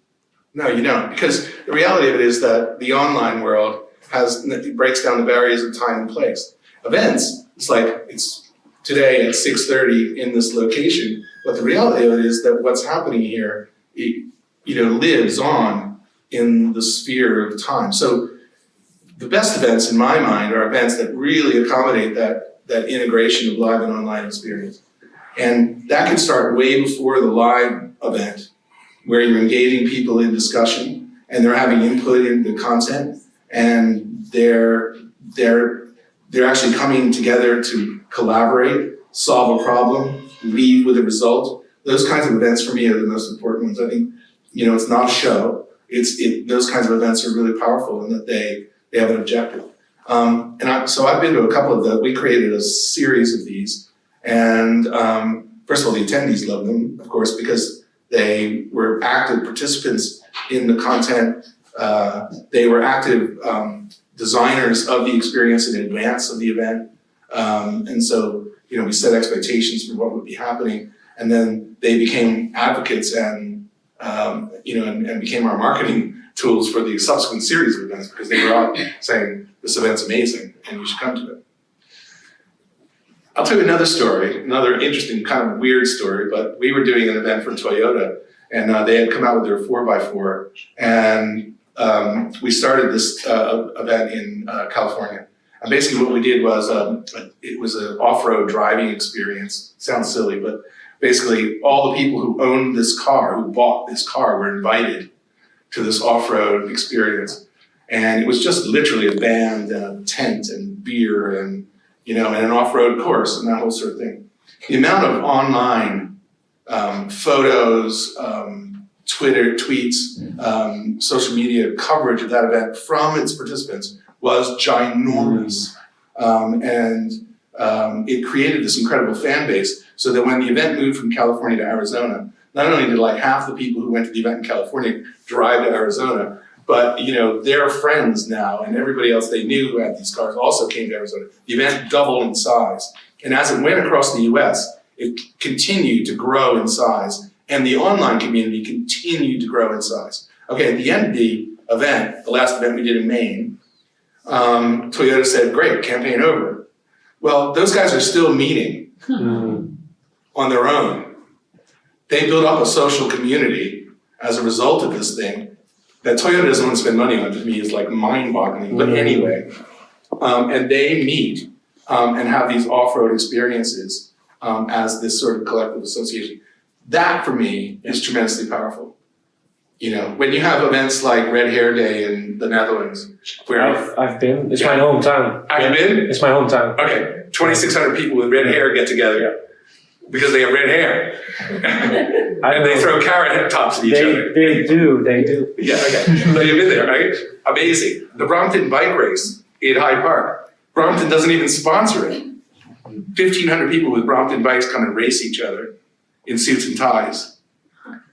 No, you don't, because the reality of it is that the online world it breaks down the barriers of time and place. Events, it's like, it's today at 6:30 in this location, but the reality of it is that what's happening here, it, you know, lives on in the sphere of time. So the best events in my mind are events that really accommodate that integration of live and online experience. And that can start way before the live event, where you're engaging people in discussion and they're having input into content and they're actually coming together to collaborate, solve a problem, leave with a result. Those kinds of events for me are the most important ones. I think, you know, it's not a show. Those kinds of events are really powerful in that they have an objective. So I've been to a couple of those. We created a series of these. And first of all, the attendees love them, of course, because they were active participants in the content. They were active designers of the experience in advance of the event. And so, you know, we set expectations for what would be happening. And then they became advocates and, you know, and became our marketing tools for the subsequent series of events because they were out saying, this event's amazing and you should come to it. I'll tell you another story, another interesting kind of weird story, but we were doing an event for Toyota and they had come out with their 4x4 and we started this event in California. And basically what we did was, it was an off-road driving experience. Sounds silly, but basically all the people who owned this car, who bought this car, were invited to this off-road experience. And it was just literally a band and a tent and beer and, you know, and an off-road course and that whole sort of thing. The amount of online photos, Twitter, tweets, social media coverage of that event from its participants was ginormous. It created this incredible fan base so that when the event moved from California to Arizona, not only did like half the people who went to the event in California drive to Arizona, but you know, their friends now and everybody else they knew who had these cars also came to Arizona. The event doubled in size. And as it went across the US, it continued to grow in size and the online community continued to grow in size. Okay, at the end of the event, the last event we did in Maine, Toyota said, great, campaign over. Well, those guys are still meeting on their own. They built up a social community as a result of this thing that Toyota doesn't want to spend money on. To me is like mind-boggling, but anyway. And they meet and have these off-road experiences as this sort of collective association. That for me is tremendously powerful. You know, when you have events like Red Hair Day in the Netherlands, where I've been. It's my hometown. Have you been? It's my hometown. Okay, 2,600 people with red hair get together because they have red hair, and they throw carrot tops at each other. They do. Yeah, okay. So you've been there, right? Amazing. The Brompton bike race in Hyde Park. Brompton doesn't even sponsor it. 1,500 people with Brompton bikes come and race each other in suits and ties.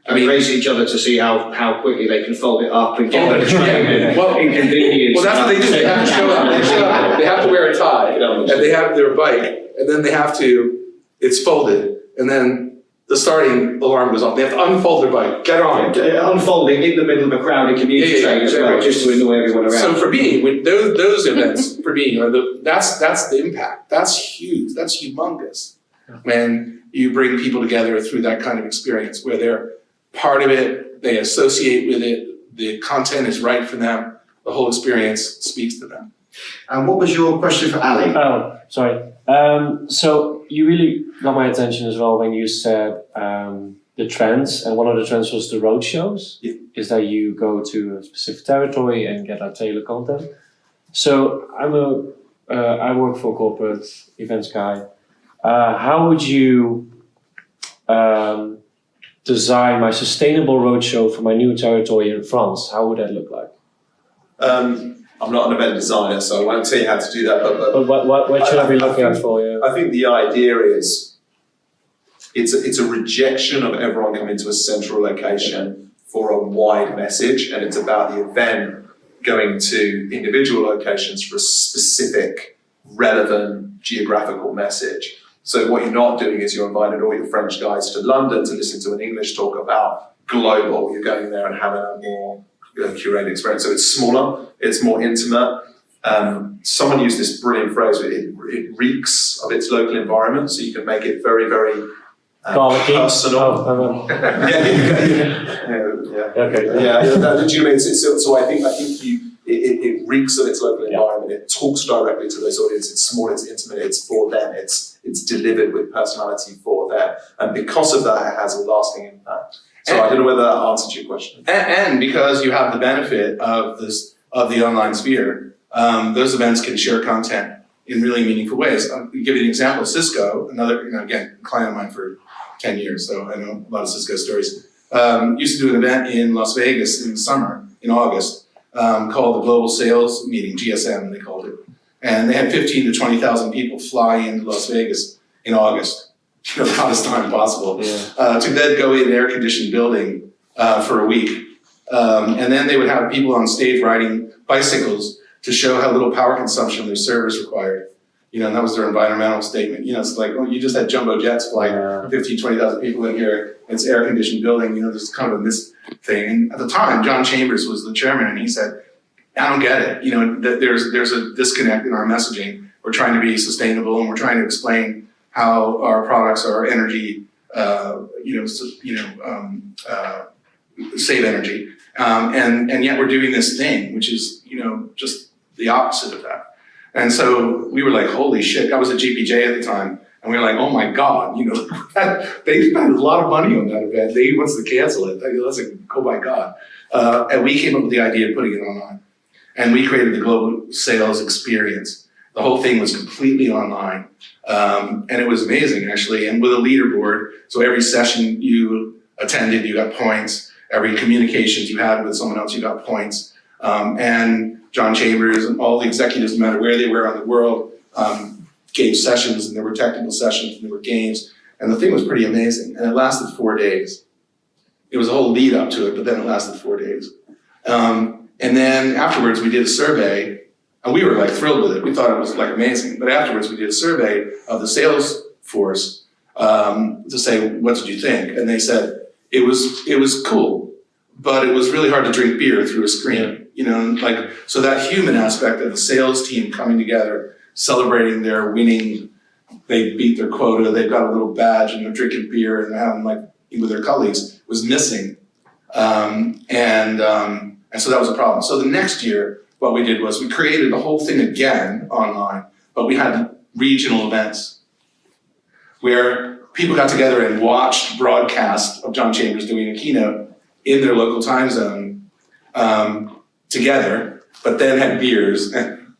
I mean, race each other to see how quickly they can fold it up and get on the train. Well, inconvenience. Well, that's what they do. They have to show up. They show up. They have to wear a tie, and they have their bike, and then they have to. It's folded, and then the starting alarm goes off. They have to unfold their bike. Get on. Unfolding in the middle of a crowded commuter train as well, just to annoy everyone around. So for me, with those events, for me, are that's the impact. That's huge. That's humongous. When you bring people together through that kind of experience, where they're part of it, they associate with it, the content is right for them. the whole experience speaks to them. And what was your question for Ali? Oh, sorry. So you really got my attention as well when you said the trends, and one of the trends was the roadshows. Yeah. Is that you go to a specific territory and get tailored content. So I work for a corporate events guy. How would you design my sustainable roadshow for my new territory in France? How would that look like? I'm not an event designer, so I won't tell you how to do that. But But what should I be looking at for you? I think the idea is it's a rejection of everyone coming to a central location for a wide message, and it's about the event going to individual locations for a specific, relevant geographical message. So what you're not doing is you're inviting all your French guys to London to listen to an English talk about global. You're going there and having a more curated experience. So it's smaller, it's more intimate. Someone used this brilliant phrase, it reeks of its local environment, so you can make it very, very personal. Oh, Okay. So I think it reeks of its local environment. It talks directly to those audiences. It's small, it's intimate, it's for them. It's delivered with personality for them, and because of that, it has a lasting impact. So I don't know whether that answered your question. And because you have the benefit of the online sphere, those events can share content in really meaningful ways. I'll give you an example. Cisco, another, again, client of mine for 10 years, so I know a lot of Cisco stories. Used to do an event in Las Vegas in the summer, in August, called the Global Sales Meeting, GSM they called it. And they had 15 to 20,000 people fly into Las Vegas in August, the hottest time possible, to then go in an air-conditioned building for a week. And then they would have people on stage riding bicycles to show how little power consumption their servers required. And that was their environmental statement. It's like, you just had jumbo jets flying 15, 20,000 people in here. It's an air-conditioned building. There's kind of a missed thing. And at the time, John Chambers was the chairman, and he said, I don't get it. That there's a disconnect in our messaging. We're trying to be sustainable, and we're trying to explain how our products are energy, save energy. And yet we're doing this thing, which is, just the opposite of that. And so we were like, holy shit. I was at GPJ at the time. And we were like, oh my God, they spent a lot of money on that event. They wants to cancel it. That's like, oh my God. And we came up with the idea of putting it online. And we created the global sales experience. The whole thing was completely online. And it was amazing, actually. And with a leaderboard, so every session you attended, you got points. Every communications you had with someone else, you got points. And John Chambers and all the executives, no matter where they were on the world, gave sessions, and there were technical sessions, and there were games. And the thing was pretty amazing. And it lasted 4 days. It was a whole lead up to it, but then it lasted 4 days. And then afterwards, we did a survey, and we were like thrilled with it. We thought it was like amazing. But afterwards, we did a survey of the sales force to say, what did you think? And they said, it was cool, but it was really hard to drink beer through a screen. So that human aspect of the sales team coming together, celebrating their winning, they beat their quota, they've got a little badge, and they're drinking beer and they're having with their colleagues, was missing. And so that was a problem. So the next year, what we did was we created the whole thing again online, but we had regional events where people got together and watched broadcast of John Chambers doing a keynote in their local time zone together, but then had beers and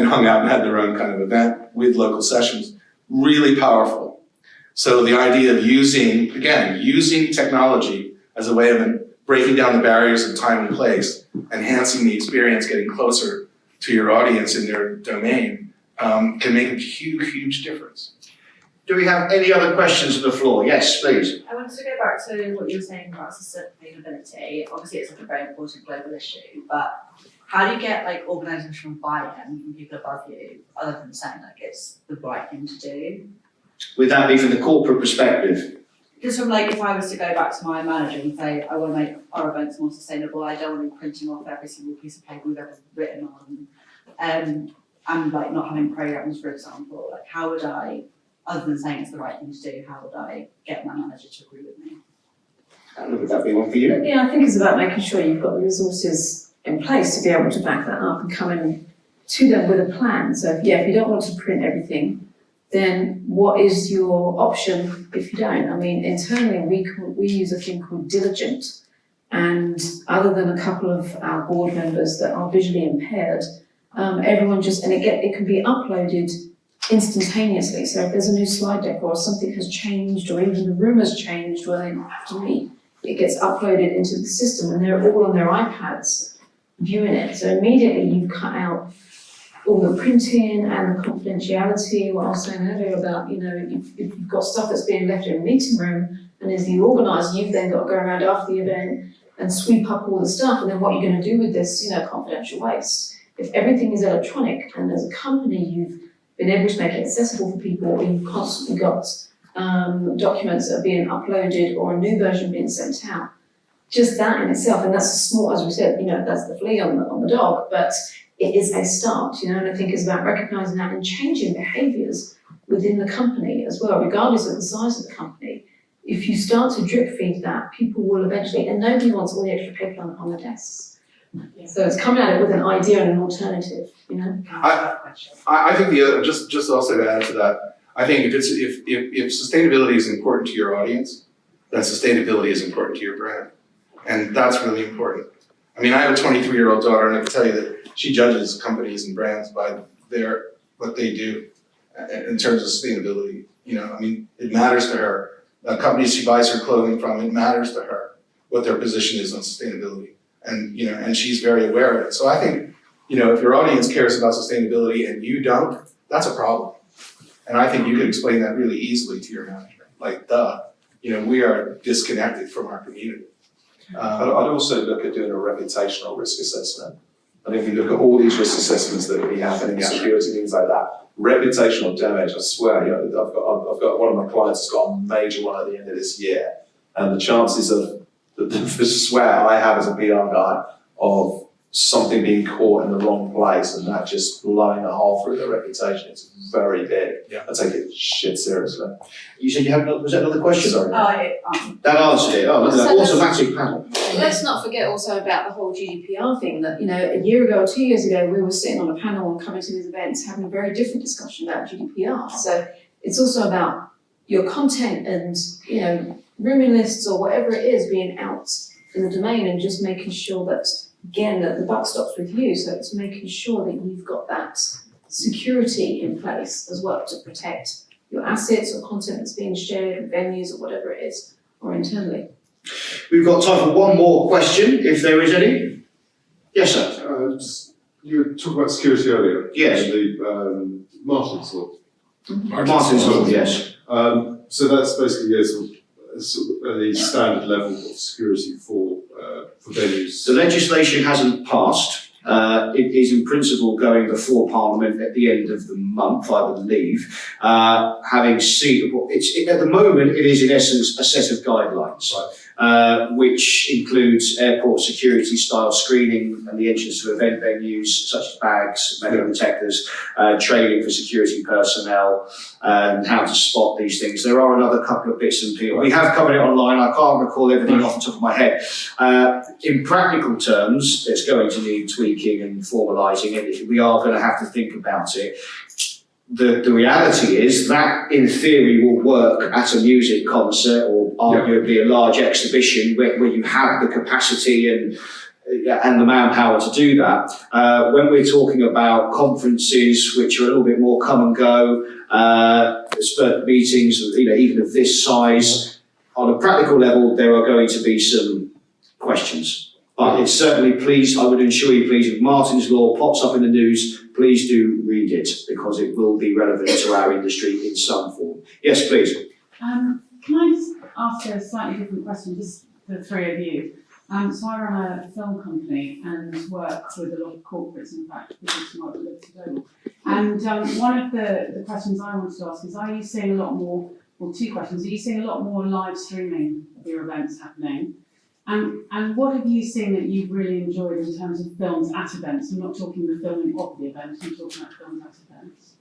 hung out and had their own kind of event with local sessions. Really powerful. So the idea of using technology as a way of breaking down the barriers of time and place, enhancing the experience, getting closer to your audience in their domain, can make a huge, huge difference. Do we have any other questions on the floor? Yes, please. I wanted to go back to what you were saying about sustainability. Obviously, it's a very important global issue, but how do you get organisational buy-in from people above you, other than saying it's the right thing to do? Would that be from the corporate perspective? Because from if I was to go back to my manager and say, I want to make our events more sustainable, I don't want to be printing off every single piece of paper we've ever written on, and not having programmes, for example, how would I, other than saying it's the right thing to do, how would I get my manager to agree with me? Would that be one for you? Yeah, I think it's about making sure you've got the resources in place to be able to back that up and come in to them with a plan. So if you don't want to print everything, then what is your option if you don't? I mean, internally, we use a thing called Diligent, and other than a couple of our board members that are visually impaired, everyone just, and it can be uploaded instantaneously. So if there's a new slide deck or something has changed or even the room has changed where they have to meet, it gets uploaded into the system and they're all on their iPads viewing it. So immediately you've cut out all the printing and the confidentiality, what I was saying earlier about, if you've got stuff that's being left in a meeting room and as the organiser, you've then got to go around after the event and sweep up all the stuff, and then what are you going to do with this, confidential waste? If everything is electronic and as a company you've been able to make it accessible for people, or you've constantly got documents that are being uploaded or a new version being sent out, just that in itself, and that's a small, as we said, that's the flea on the dog, but it is a start, and I think it's about recognising that and changing behaviours within the company as well, regardless of the size of the company. If you start to drip feed that, people will eventually, and nobody wants all the extra paper on the desks. So it's coming at it with an idea and an alternative, I think the other, just also to add to that, I think if sustainability is important to your audience, then sustainability is important to your brand. And that's really important. I mean, I have a 23-year-old daughter, and I can tell you that she judges companies and brands by what they do in terms of sustainability. I mean, it matters to her. Companies she buys her clothing from, it matters to her what their position is on sustainability. And she's very aware of it. So I think, if your audience cares about sustainability and you don't, that's a problem. And I think you can explain that really easily to your management. Like, we are disconnected from our community. I'd also look at doing a reputational risk assessment. And if you look at all these risk assessments that will be happening, security, things like that, reputational damage, I swear, I've got one of my clients has got a major one at the end of this year. And the chances of the swear I have as a PR guy of something being caught in the wrong place and that just blowing a hole through their reputation is very big. Yeah. I take it shit seriously. You said you had was that another question? Sorry. That answered it. Oh, look at that automatic panel. Let's not forget also about the whole GDPR thing that, a year ago or 2 years ago, we were sitting on a panel and coming to these events having a very different discussion about GDPR. So it's also about your content and, rooming lists or whatever it is being out in the domain and just making sure that, again, that the buck stops with you. So it's making sure that you've got that security in place as well to protect your assets or content that's being shared with venues or whatever it is, or internally. We've got time for one more question, if there is any. Yes, sir. You were talking about security earlier. Yes. The Martin's Law. Martin's Law, yes. So that's basically a standard level of security for venues. The legislation hasn't passed. It is in principle going before Parliament at the end of the month, I believe. Having seen, at the moment, it is in essence a set of guidelines. Right. Which includes airport security style screening and the entrance to event venues such as bags, metal detectors, training for security personnel, and how to spot these things. There are another couple of bits and pieces. We have covered it online. I can't recall everything off the top of my head. In practical terms, it's going to need tweaking and formalising, and we are going to have to think about it. The reality is that, in theory, will work at a music concert or arguably a large exhibition where you have the capacity and the manpower to do that. When we're talking about conferences, which are a little bit more come and go, spurt meetings, even of this size, on a practical level, there are going to be some questions. But it's certainly, I would assure you, please, if Martin's Law pops up in the news, please do read it, because it will be relevant to our industry in some form. Yes, please. Can I just ask a slightly different question, just the three of you? So I run a film company and work with a lot of corporates, in fact, with work with Liberty Global. And one of the questions I wanted to ask is, are you seeing a lot more, well, two questions, are you seeing a lot more live streaming of your events happening? And what have you seen that you've really enjoyed in terms of films at events? I'm not talking the filming of the event, I'm talking about films at events.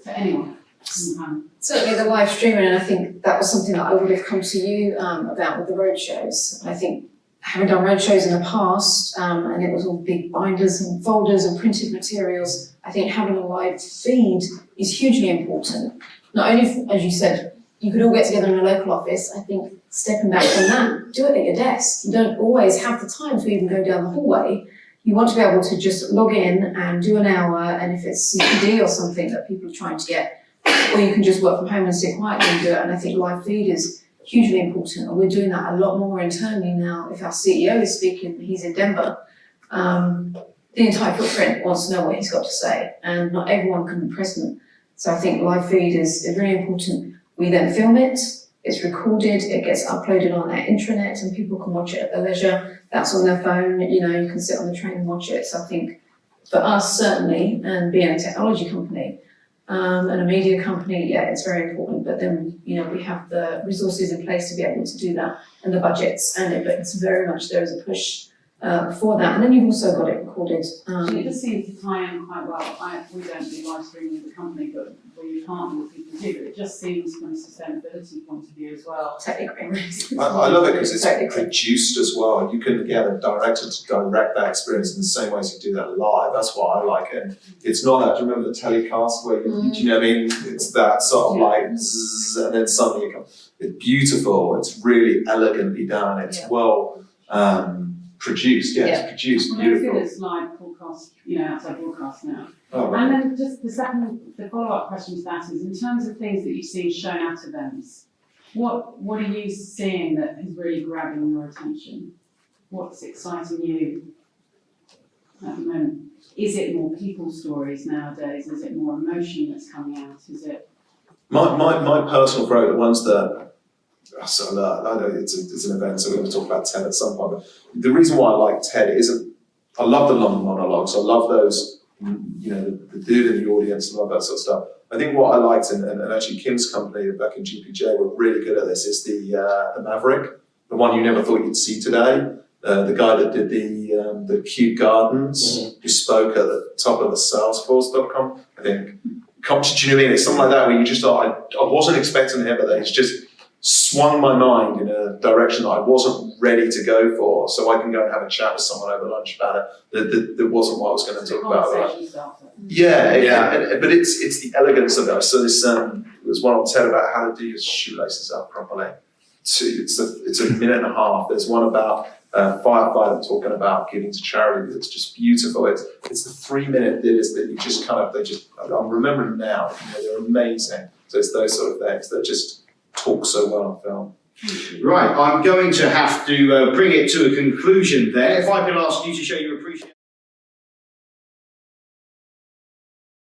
For anyone. Certainly the live streaming, and I think that was something that I would have come to you about with the roadshows. I think having done roadshows in the past, and it was all big binders and folders and printed materials, I think having a live feed is hugely important. Not only, as you said, you could all get together in a local office. I think stepping back from that, do it at your desk. You don't always have the time to even go down the hallway. You want to be able to just log in and do an hour, and if it's CPD or something that people are trying to get, or you can just work from home and sit quietly and do it. And I think live feed is hugely important, and we're doing that a lot more internally now. If our CEO is speaking, he's in Denver, the entire footprint wants to know what he's got to say, and not everyone can be present. So I think live feed is very important. We then film it, it's recorded, it gets uploaded on our intranet, and people can watch it at their leisure. That's on their phone, you know, you can sit on the train and watch it. So I think for us, certainly, and being a technology company, and a media company, yeah, it's very important, but then, you know, we have the resources in place to be able to do that, and the budgets, and but it's very much, there is a push for that, and then you've also got it recorded. So it does seem to tie in quite well. We don't do live streaming with the company, but we partner with people who do, but it just seems from a sustainability point of view as well. Technically. I love it because it's Technically. produced as well. You can get a director to direct that experience in the same way as you do that live. That's why I like it. It's not that, do you remember the telecast where you, do you know what I mean? It's that sort of like zzz, and then suddenly it comes. It's beautiful. It's really elegantly done. It's well produced. Yeah, it's produced Well, everything beautiful. that's live broadcast, you know, outside broadcast now. Oh, right. And then just the follow-up question to that is, in terms of things that you've seen shown at events, what are you seeing that is really grabbing your attention? What's exciting you at the moment? Is it more people stories nowadays? Is it more emotion that's coming out? Is it? My personal favourite, the ones that, so I know it's an event, so we're going to talk about TED at some point, but the reason why I like TED isn't, I love the long monologues, I love those, you know, the dude in the audience, I love that sort of stuff. I think what I liked, and actually Kim's company back in GPJ were really good at this, is the Maverick, the one you never thought you'd see today. The guy that did the Kew Gardens, who spoke at the top of the Salesforce.com, I think. Do you know what I mean? It's something like that where you just thought, I wasn't expecting him, but it's just swung my mind in a direction that I wasn't ready to go for, so I can go and have a chat with someone over lunch about it. That wasn't what I was going to talk about. Conversation starter. Yeah. But it's the elegance of it. So this there's one on TED about how to do your shoelaces up properly. It's a minute and a half. There's one about firefighter talking about giving to charity. It's just beautiful. It's the 3-minute dinners that you just I'm remembering now. You know, they're amazing. So it's those sort of things that just talk so well on film. Right, I'm going to have to bring it to a conclusion there. If I could ask you to show your appreciation.